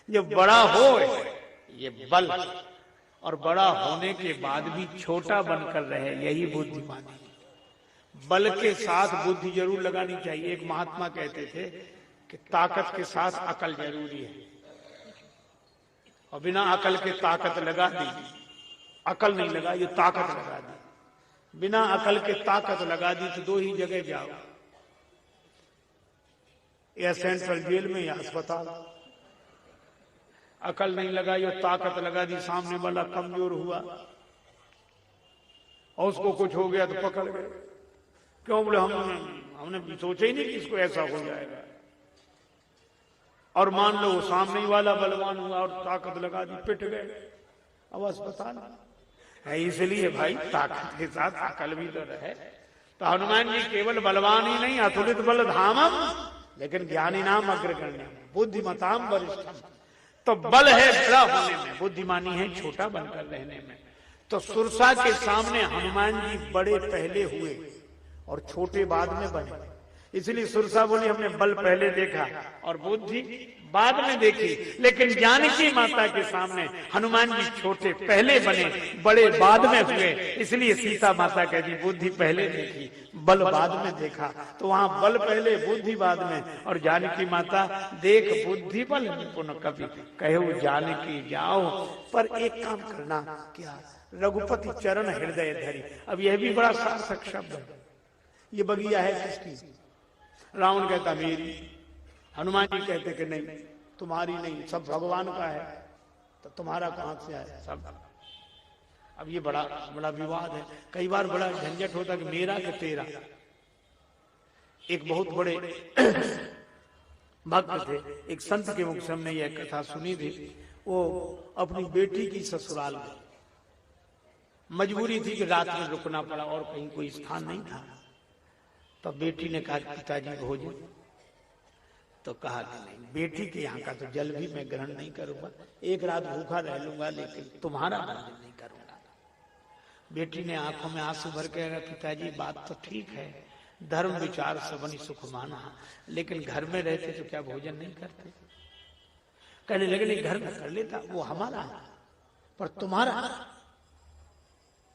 जब बड़ा हो ये बल, और बड़ा होने के बाद भी छोटा बनकर रहे, यही बुद्धिमानी। बल के साथ बुद्धि जरूर लगानी चाहिए। एक महात्मा कहते थे कि ताकत के साथ अकल जरूरी है, और बिना अकल के ताकत लगा दी, अकल नहीं लगा, ये ताकत लगा दी। बिना अकल के ताकत लगा दी तो दो ही जगह जाओ, या सेंट्रल जेल में या अस्पताल। अकल नहीं लगाई और ताकत लगा दी, सामने वाला कमजोर हुआ और उसको कुछ हो गया तो पकड़ गए। क्यों? बोले हमने सोचा ही नहीं कि इसको ऐसा हो जाएगा। और मान लो सामने वाला बलवान हुआ और ताकत लगा दी, पिट गए, अब अस्पताल है। इसलिए भाई ताकत के साथ अकल भी तो रहे। तो हनुमान जी केवल बलवान ही नहीं, अतुलित बल धामम, लेकिन ज्ञानी नाम अग्रगण्य, बुद्धिमताम वरिष्ठम। तो बल है बड़ा होने में, बुद्धिमानी है छोटा बनकर रहने में। तो सुरसा के सामने हनुमान जी बड़े पहले हुए और छोटे बाद में बने, इसलिए सुरसा बोली हमने बल पहले देखा और बुद्धि बाद में देखी, लेकिन जानकी माता के सामने हनुमान जी छोटे पहले बने, बड़े बाद में हुए। इसलिए सीता माता कहती बुद्धि पहले देखी, बल बाद में देखा। तो वहां बल पहले बुद्धि बाद में, और जानकी माता देख बुद्धि बल निपुण कवि कहो जानकी जाओ। पर एक काम करना, क्या? रघुपति चरण हृदय धरी। अब यह भी बड़ा सार्थक शब्द है। ये बगिया है किसकी? रावण कहता मेरी, हनुमान जी कहते कि नहीं तुम्हारी नहीं, सब भगवान का है, तो तुम्हारा कहां से आया सब। अब ये बड़ा बड़ा विवाद है। कई बार बड़ा झंझट होता कि मेरा कि तेरा। एक बहुत बड़े भक्त थे, एक संत के मुख से हमने यह कथा सुनी थी। वो अपनी बेटी की ससुराल में, मजबूरी थी कि रात में रुकना पड़ा और कहीं कोई स्थान नहीं था। तो बेटी ने कहा पिताजी भोजन, तो कहा कि नहीं, बेटी के यहाँ का तो जल भी मैं ग्रहण नहीं करूंगा, एक रात भूखा रह लूंगा, लेकिन तुम्हारा भोजन नहीं करूंगा। बेटी ने आंखों में आंसू भर के कहा पिताजी बात तो ठीक है, धर्म विचार सबनी सुख माना, लेकिन घर में रहते तो क्या भोजन नहीं करते? कहने लगे नहीं घर में कर लेता, वो हमारा है पर तुम्हारा।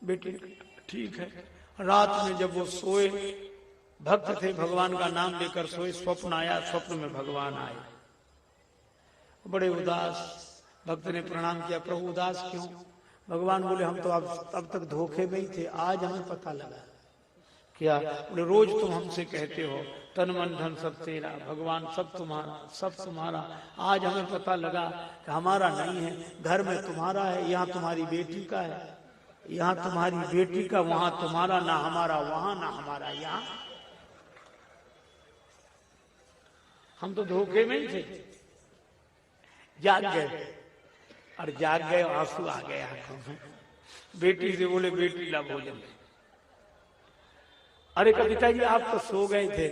बेटी ठीक है। रात में जब वो सोए, भक्त थे, भगवान का नाम लेकर सोए, स्वप्न आया, स्वप्न में भगवान आए, बड़े उदास। भक्त ने प्रणाम किया, प्रभु उदास क्यों? भगवान बोले हम तो अब तक धोखे में ही थे, आज हमें पता लगा। क्या? बोले रोज तुम हमसे कहते हो तन मन धन सब तेरा, भगवान सब तुम्हारा, सब तुम्हारा। आज हमें पता लगा कि हमारा नहीं है, घर में तुम्हारा है, यहाँ तुम्हारी बेटी का है, यहाँ तुम्हारी बेटी का, वहां तुम्हारा, ना हमारा वहां, ना हमारा यहाँ। हम तो धोखे में ही थे। जाग गए, और जाग गए, आंसू आ गए आंखों में। बेटी से बोले बेटी ला भोजन। अरे कविता जी आप तो सो गए थे।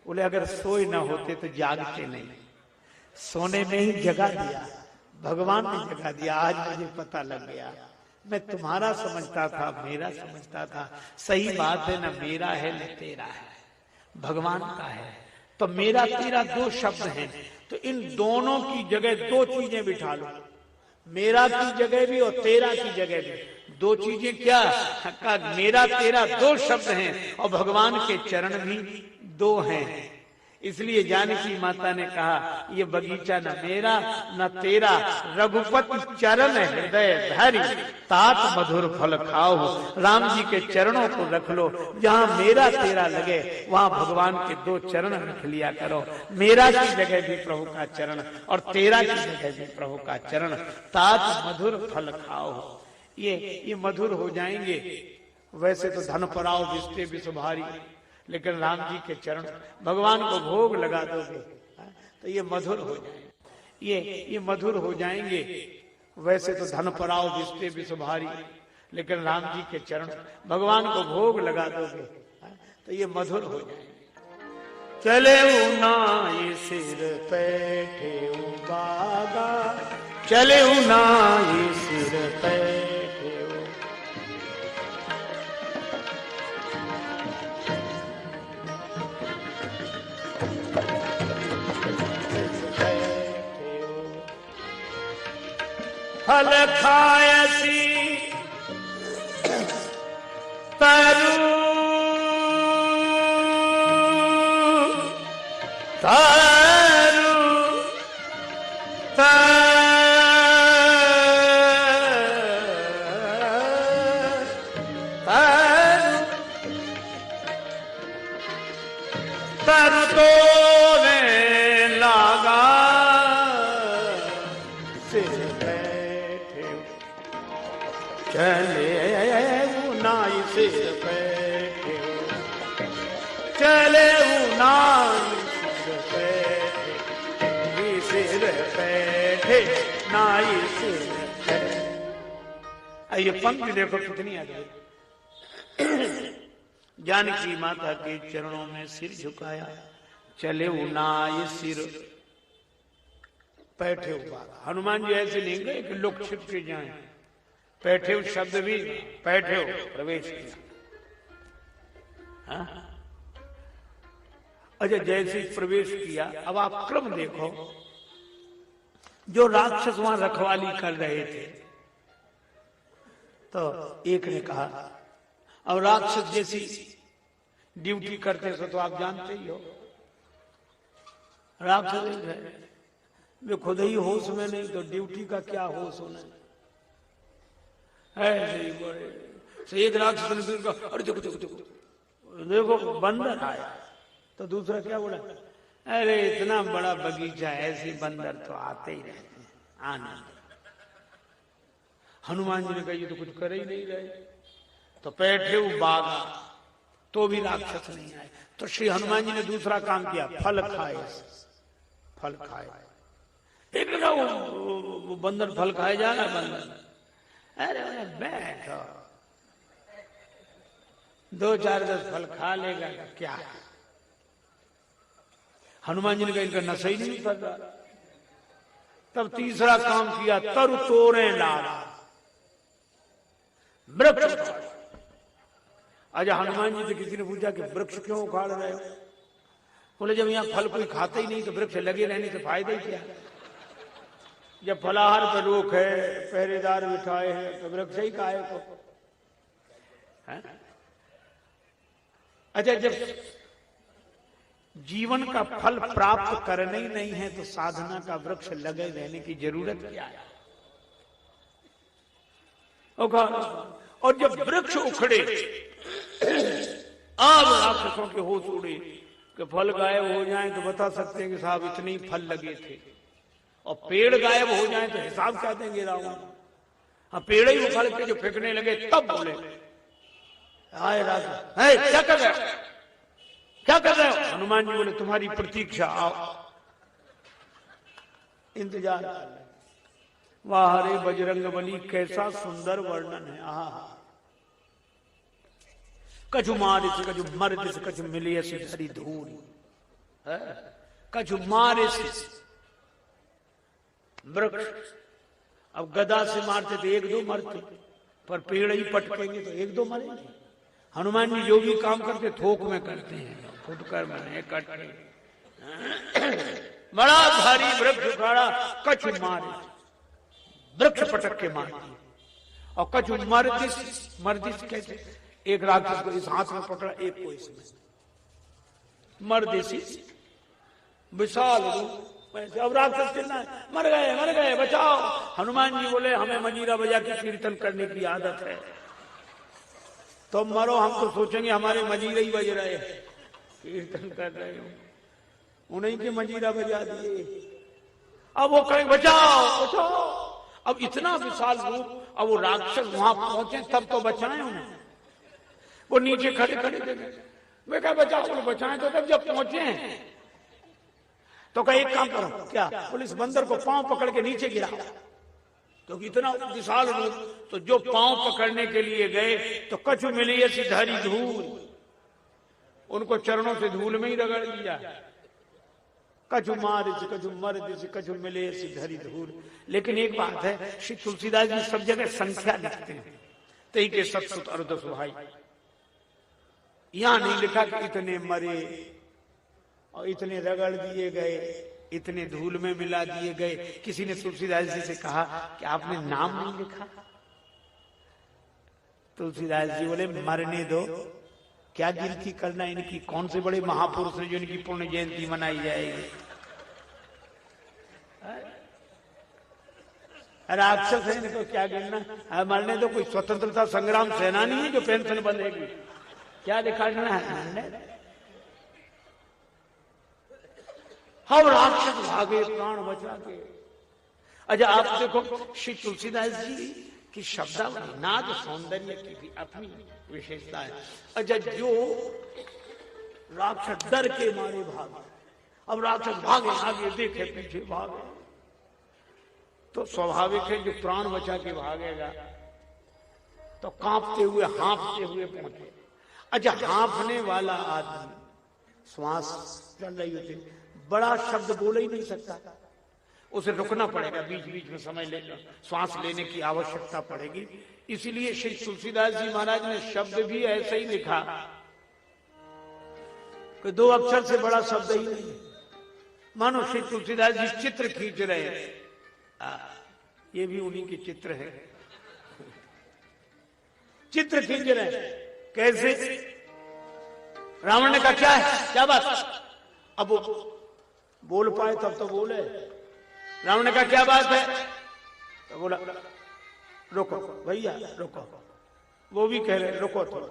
बोले अगर सोए न होते तो जागते नहीं, सोने में ही जगा दिया, भगवान ने जगा दिया। आज मुझे पता लग गया, मैं तुम्हारा समझता था, मेरा समझता था। सही बात है, न मेरा है न तेरा है, भगवान का है। तो मेरा तेरा दो शब्द हैं, तो इन दोनों की जगह दो चीजें बिठा लो, मेरा की जगह भी और तेरा की जगह भी। दो चीजें क्या? मेरा तेरा दो शब्द हैं, और भगवान के चरण भी दो हैं। इसलिए जानकी माता ने कहा ये बगीचा न मेरा न तेरा, रघुपति चरण हृदय धरी, तात मधुर फल खाओ। राम जी के चरणों को रख लो, जहाँ मेरा तेरा लगे वहाँ भगवान के दो चरण रख लिया करो। मेरा की जगह भी प्रभु का चरण, और तेरा की जगह भी प्रभु का चरण। तात मधुर फल खाओ, ये मधुर हो जाएंगे। वैसे तो धन पराओ विस्ते विश्व भारी, लेकिन राम जी के चरण, भगवान को भोग लगा दोगे तो ये मधुर हो जाएंगे, ये मधुर हो जाएंगे। वैसे तो धन पराओ विस्ते विश्व भारी, लेकिन राम जी के चरण, भगवान को भोग लगा दोगे तो ये मधुर हो जाएंगे। चले ना ये सिर बैठे बाबा, चले ना ये सिर बैठे। फल खायसी तरु तरु तरु तो लागा सिर चले नाई सिर बैठे, चले नाई सिर बैठे, सिर बैठे नाई सिर बैठे। ये पंक्ति देखो कितनी आ गई। जानकी माता के चरणों में सिर झुकाया, चले नाई सिर बैठे। हनुमान जी ऐसे नहीं गए कि लोग छिप के जाएं, बैठे शब्द भी बैठे प्रवेश किया। अच्छा, जैसे प्रवेश किया, अब आप क्रम देखो, जो राक्षस वहां रखवाली कर रहे थे, तो एक ने कहा, अब राक्षस जैसी ड्यूटी करते तो आप जानते ही हो, राक्षस है वे खुद ही होश में नहीं तो ड्यूटी का क्या होश होना है। एक राक्षस ने कहा, अरे देखो देखो देखो देखो बंदर आया, तो दूसरा क्या बोला, अरे इतना बड़ा बगीचा, ऐसे बंदर तो आते ही रहते हैं, आनंद। हनुमान जी ने कहा, ये तो कुछ कर ही नहीं रहे, तो बैठे वो बागा, तो भी राक्षस नहीं आए। तो श्री हनुमान जी ने दूसरा काम किया, फल खाए, फल खाए। एक ना वो बंदर फल खाए जा रहा है, बंदर, अरे बैठो, 2-4-10 फल खा लेगा क्या। हनुमान जी ने कहा, इनका नशा ही नहीं उतर रहा। तब तीसरा काम किया, तरु तोड़े लाला, वृक्ष। आज हनुमान जी से किसी ने पूछा कि वृक्ष क्यों उखाड़ रहे हो, बोले जब यहाँ फल कोई खाता ही नहीं तो वृक्ष लगे रहने से फायदा ही क्या। जब फलाहार पर रोक है, पहरेदार बिठाए हैं, तो वृक्ष ही काहे को। अच्छा, जब जीवन का फल प्राप्त करना ही नहीं है तो साधना का वृक्ष लगे रहने की जरूरत क्या है। और जब वृक्ष उखड़े, अब राक्षसों के होश उड़े कि फल गायब हो जाएं तो बता सकते हैं कि साहब इतने ही फल लगे थे, और पेड़ गायब हो जाएं तो हिसाब क्या देंगे रावण। हाँ, पेड़ ही उखड़ के जो फेंकने लगे तब बोले, आए राजा, क्या कर रहे हो, क्या कर रहे हो। हनुमान जी बोले, तुम्हारी प्रतीक्षा, आओ इंतजार कर ले। वाह हरे बजरंग बली, कैसा सुंदर वर्णन है। आहा, कछु मारिस कछु मर्दिस कछु मिलियस हरि धूल, कछु मारिस वृक्ष। अब गदा से मारते तो 1-2 मरते, पर पेड़ ही पटकेंगे तो 1-2 मरेंगे। हनुमान जी जो भी काम करते थोक में करते हैं, खुद कर मने कटके। बड़ा भारी वृक्ष उखाड़ा, कछु मारे, वृक्ष पटक के मारती, और कछु मर्दिस, मर्दिस कैसे, एक राक्षस को इस हाथ में पकड़ा, एक को इसमें, मर्दिसी विशाल रूप। अब राक्षस चिल्लाए, मर गए बचाओ। हनुमान जी बोले, हमें मजीरा बजा के कीर्तन करने की आदत है, तो मरो, हम तो सोचेंगे हमारे मजीरे ही बज रहे हैं, कीर्तन कर रहे हो, उन्हीं के मजीरा बजा दिए। अब वो कहें बचाओ बचाओ। अब इतना विशाल रूप, अब वो राक्षस वहां पहुंचे तब तो बचाए उन्हें। वो नीचे खड़े खड़े थे, वे कहा बचाओ, बचाए तो तब जब पहुंचे हैं। तो कहा एक काम करो, क्या, पुलिस बंदर को पांव पकड़ के नीचे गिरा, क्योंकि इतना विशाल रूप। तो जो पांव पकड़ने के लिए गए तो कछु मिली ऐसी धरी धूल, उनको चरणों से धूल में ही रगड़ दिया। कछु मारिस कछु मर्दिस कछु मिले ऐसी धरी धूल। लेकिन एक बात है, श्री तुलसीदास जी सब जगह संख्या लिखते हैं, तई के 7 अर्धस भाई, यहां नहीं लिखा कि इतने मरे और इतने रगड़ दिए गए, इतने धूल में मिला दिए गए। किसी ने तुलसीदास जी से कहा कि आपने नाम नहीं लिखा। तुलसीदास जी बोले, मरने दो, क्या गिनती करना इनकी, कौन से बड़े महापुरुष ने जो इनकी पुण्य जयंती मनाई जाएगी। राक्षस है, इनको क्या गिनना, मरने दो। कोई स्वतंत्रता संग्राम सेनानी है जो पेंशन बंधेगी, क्या दिखाना है। हम राक्षस भागे प्राण बचा के। अच्छा, आप देखो श्री तुलसीदास जी की शब्दावली, नाद सौंदर्य की भी अपनी विशेषता है। अच्छा, जो राक्षस डर के मारे भागे, अब राक्षस भागे आगे देखे पीछे भागे, तो स्वाभाविक है जो प्राण बचा के भागेगा तो कांपते हुए हाँफते हुए पहुंचे। अच्छा, हाँफने वाला आदमी श्वास चल रही होती, बड़ा शब्द बोल ही नहीं सकता, उसे रुकना पड़ेगा, बीच बीच में समय लेना, श्वास लेने की आवश्यकता पड़ेगी। इसीलिए श्री तुलसीदास जी महाराज ने शब्द भी ऐसे ही लिखा कि 2 अक्षर से बड़ा शब्द ही नहीं। मानो श्री तुलसीदास जी चित्र खींच रहे हैं, ये भी उन्हीं के चित्र है, चित्र खींच रहे हैं। कैसे? रावण ने कहा क्या है, क्या बात? अब वो बोल पाए तब तो बोले। रावण ने कहा क्या बात है? तो बोला रुको भैया रुको। वो भी कह रहे रुको थोड़ा,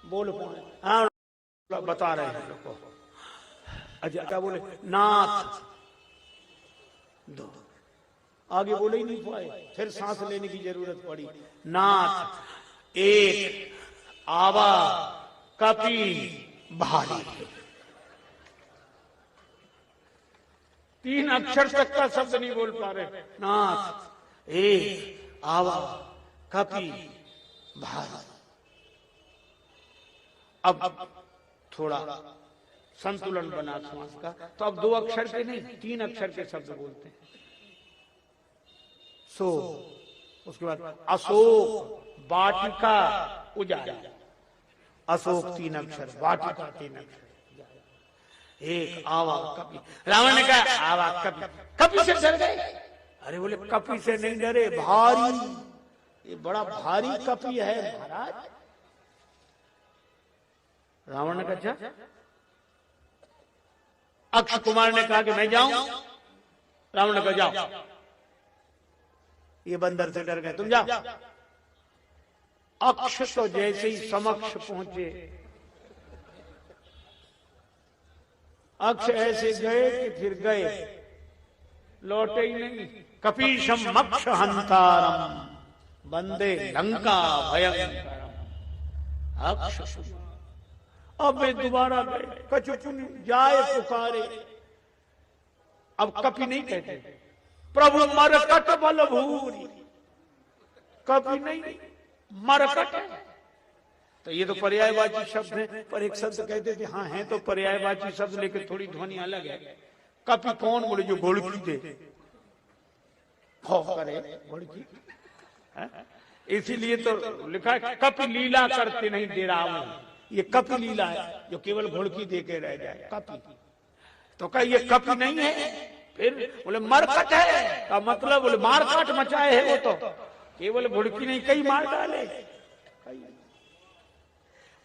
बोल पाए। हाँ बता रहे हैं रुको। अच्छा क्या बोले? नाथ दो। आगे बोले ही नहीं पाए, फिर सांस लेने की जरूरत पड़ी। नाथ एक, आवा कपि भारी। 3 अक्षर तक का शब्द नहीं बोल पा रहे। नाथ एक, आवा कपि भारी। अब थोड़ा संतुलन बना श्वास का, तो अब 2 अक्षर के नहीं 3 अक्षर के शब्द बोलते हैं। सो उसके बाद अशोक वाटिका उजाला। अशोक 3 अक्षर, वाटिका 3 अक्षर। एक आवा कपि। रावण ने कहा आवा कपि, कपि से डर गए। अरे बोले कपि से नहीं डरे, भारी, ये बड़ा भारी कपि है महाराज। रावण ने कहा अच्छा। अक्ष कुमार ने कहा कि मैं जाऊं। रावण ने कहा जाओ। ये बंदर से डर गए, तुम जाओ। अक्ष तो जैसे ही समक्ष पहुंचे, अक्ष ऐसे गए कि फिर गए, लौटे ही नहीं। कपीशम मक्ष हंतारम वंदे लंका भयंकरम। अक्ष अब वे दोबारा गए, कछुचुन जाए पुकारे। अब कपि नहीं कहते, प्रभु मरकट बल भूरी। कपि नहीं, मरकट है। तो ये तो पर्यायवाची शब्द है, पर एक शब्द कहते थे हाँ है तो पर्यायवाची शब्द, लेकिन थोड़ी ध्वनि अलग है। कपि कौन? बोले जो घोड़की दे, खौफ करे घोड़की। इसीलिए तो लिखा है कपि लीला करते नहीं दे रहा हूं। ये कपि लीला है जो केवल घोड़की दे के रह जाए, कपि। तो कहा ये कपि नहीं है। फिर बोले मरकट है, का मतलब बोले मारकाट मचाए है वो, तो केवल घोड़की नहीं कई मार डाले।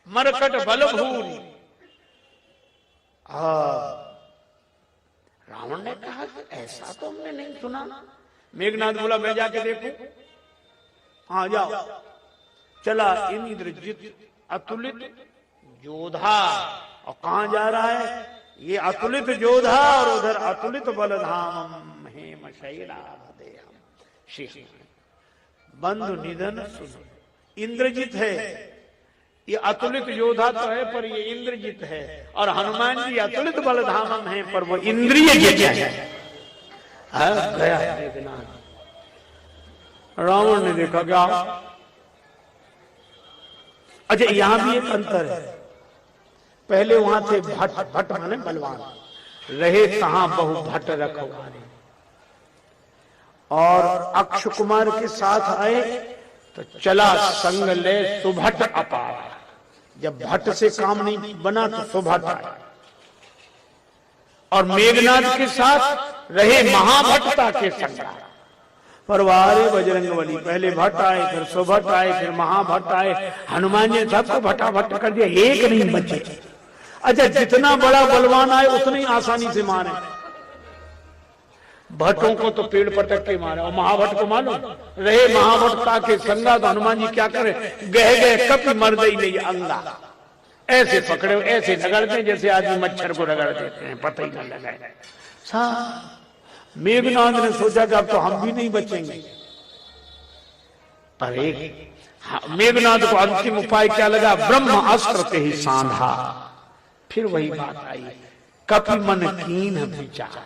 मरकट बल भूरी। रावण ने कहा कि ऐसा तो हमने नहीं सुना। मेघनाथ बोला मैं जाके देखूं। हाँ जाओ। चला इंद्रजित अतुलित योधा। और कहां जा रहा है? ये अतुलित योधा और उधर अतुलित बलधाम हेम शैलाभदेहम शिव। बंधु निधन सुन। इंद्रजित है, ये अतुलित योधा तो है पर ये इंद्रजित है। और हनुमान जी अतुलित बलधामम है पर वो इंद्रिय जित है। गया मेघनाथ। रावण ने देखा क्या? अच्छा यहां भी एक अंतर है। पहले वहां थे भट्ट, भट्ट माने बलवान, रहे कहां बहु भट्ट रखवारे। और अक्ष कुमार के साथ आए तो चला संग ले सुभट अपार। जब भट्ट से काम नहीं बना तो सुभट आए। और मेघनाथ के साथ रहे महाभट्टता के संग। परवारे बजरंगबली, पहले भट्ट आए, फिर सुभट आए, फिर महाभट्ट आए। हनुमान जी सबको भट्टाभट्ट कर दिया, एक नहीं बचे। अच्छा जितना बड़ा बलवान आए उतनी आसानी से मारे। भट्टों को तो पेड़ पटक के मारे, और महाभट्ट को मालूम रहे महाभट्टता के संगा। तो हनुमान जी क्या करे? गह गए कपि मर गई नहीं अंगा। ऐसे पकड़े, ऐसे रगड़ते जैसे आदमी मच्छर को रगड़ देते हैं, पता ही न लगे। मेघनाथ ने सोचा कि अब तो हम भी नहीं बचेंगे। पर एक मेघनाथ को अंतिम उपाय क्या लगा? ब्रह्म अस्त्र ते ही सांधा। फिर वही बात आई, कपि मन कीन विचार।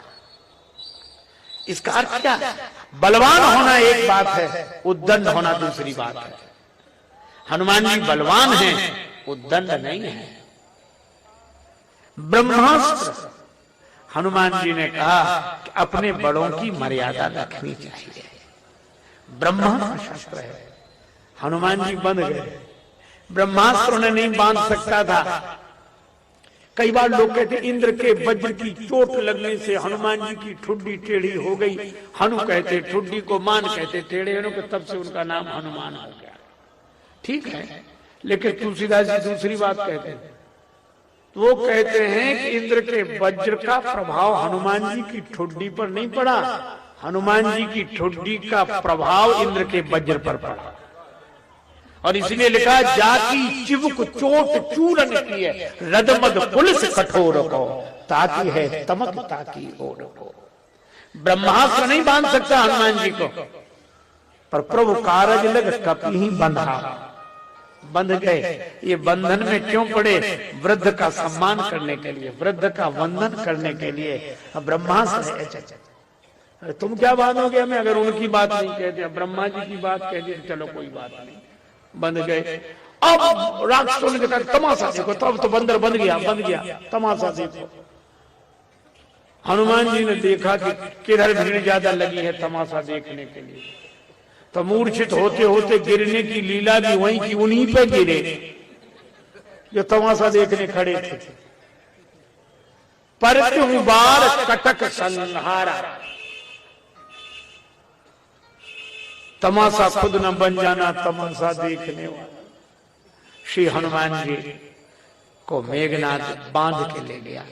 इसका अर्थ क्या है? बलवान होना एक बात है, उद्दंड होना दूसरी बात है। हनुमान जी बलवान हैं, उद्दंड नहीं है। ब्रह्मास्त्र हनुमान जी ने कहा कि अपने बड़ों की मर्यादा रखनी चाहिए। ब्रह्मास्त्र शस्त्र है। हनुमान जी बंध गए। ब्रह्मास्त्र उन्हें नहीं बांध सकता था। कई बार लोग कहते इंद्र के वज्र की चोट लगने से हनुमान जी की ठुड्डी टेढ़ी हो गई। हनु कहते ठुड्डी को, मान कहते टेढ़े हनु को, तब से उनका नाम हनुमान हो गया। ठीक है, लेकिन तुलसीदास जी दूसरी बात कहते हैं। वो कहते हैं कि इंद्र के वज्र का प्रभाव हनुमान जी की ठुड्डी पर नहीं पड़ा, हनुमान जी की ठुड्डी का प्रभाव इंद्र के वज्र पर पड़ा। और इसलिए लिखा जाकी चिबुक चोट चूरन की है, रदमद पुलिस कठोर को, ताकि है तमक ताकि ओर को। ब्रह्मास्त्र नहीं बांध सकता हनुमान जी को, पर प्रभु कारज लग कपि ही बंधा, बंध गए। ये बंधन में क्यों पड़े? वृद्ध का सम्मान करने के लिए, वृद्ध का वंदन करने के लिए। ब्रह्मास्त्र तुम क्या बांधोगे हमें? अगर उनकी बात नहीं कहते, ब्रह्मा जी की बात कह दी, चलो कोई बात नहीं, बंध गए। अब राक्षसों ने कहा तमाशा देखो, तब तो बंदर बंध गया, तमाशा देखो। हनुमान जी ने देखा कि किधर भीड़ ज्यादा लगी है तमाशा देखने के लिए, तो मूर्छित होते होते गिरने की लीला भी वहीं की उन्हीं पे गिरे जो तमाशा देखने खड़े थे। परत्यु बार कटक संहारा, तमाशा खुद न बन जाना, तमाशा देखने वाला। श्री हनुमान जी को मेघनाथ बांध के ले गया।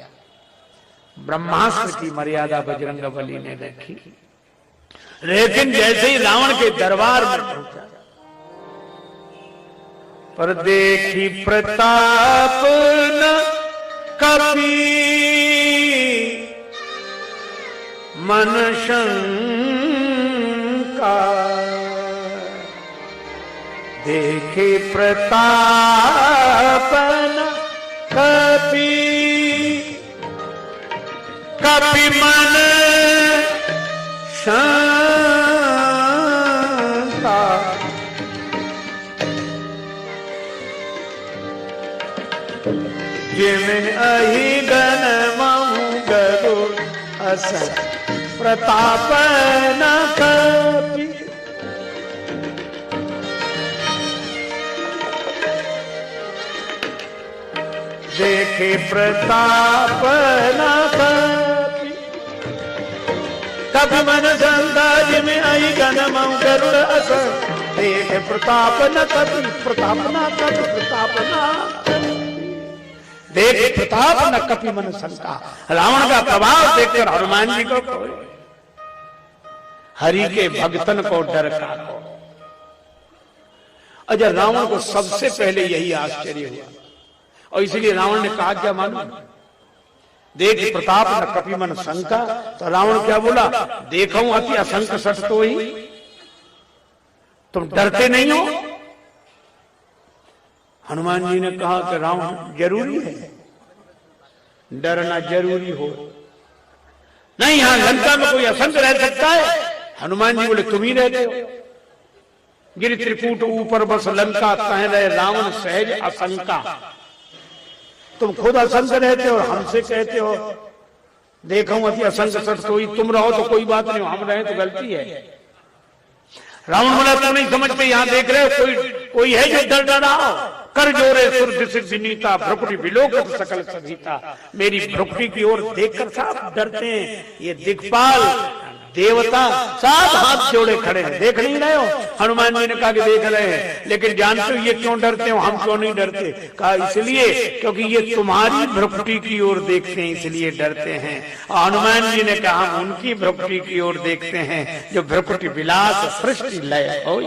ब्रह्मास्त्र की मर्यादा बजरंगबली ने रखी, लेकिन जैसे ही रावण के दरबार में पहुंचा, पर देखी प्रताप न कपि मन शंका, देखे प्रताप न कपि कपि मन शंका, जिमें अहि गण महु गरुड़ असन प्रताप न कपि, देखे प्रताप न कपि कपि मन शंका, जिमें अहि गण महु गरुड़ असन, देखे प्रताप न कपि, प्रताप न कपि, प्रताप न देखे प्रताप न कपि मन शंका। रावण का प्रभाव देखकर हनुमान जी को हरि के भक्तन को डर का को। अजय रावण को सबसे पहले यही आश्चर्य हुआ, और इसलिए रावण ने कहा क्या मालूम? देख प्रताप न कपि मन शंका। तो रावण क्या बोला? देखूं अति असंक सठ तो ही, तुम डरते नहीं हो? हनुमान जी ने कहा कि रावण जरूरी है, डरना जरूरी हो नहीं, यहां लंका में कोई असंक रह सकता है? हनुमान जी बोले तुम ही रहते हो। गिरि त्रिकूट ऊपर बस लंका, कह रहे रावण सहज असंका। तुम खुद असंक रहते हो और हमसे कहते हो देखो अति असंक सठ तो ही, तुम रहो तो कोई बात नहीं, हम रहे तो गलती है। रावण बोला तुम नहीं समझते, यहां देख रहे हो कोई है जो डर डरा कर जोरे सुर सिद्धि नीता, भ्रुकुटी विलोकत सकल सभीता। मेरी भ्रुकुटी की ओर देखकर सब डरते हैं, ये दिक्पाल देवता सब हाथ जोड़े खड़े हैं, देख नहीं रहे हो? हनुमान जी ने कहा कि देख रहे हैं, लेकिन जानते हो ये क्यों डरते हो, हम क्यों नहीं डरते? कहा इसलिए क्योंकि ये तुम्हारी भ्रुकुटी की ओर देखते हैं इसलिए डरते हैं। और हनुमान जी ने कहा हम उनकी भ्रुकुटी की ओर देखते हैं जो भ्रुकुटी विलास सृष्टि लय हो।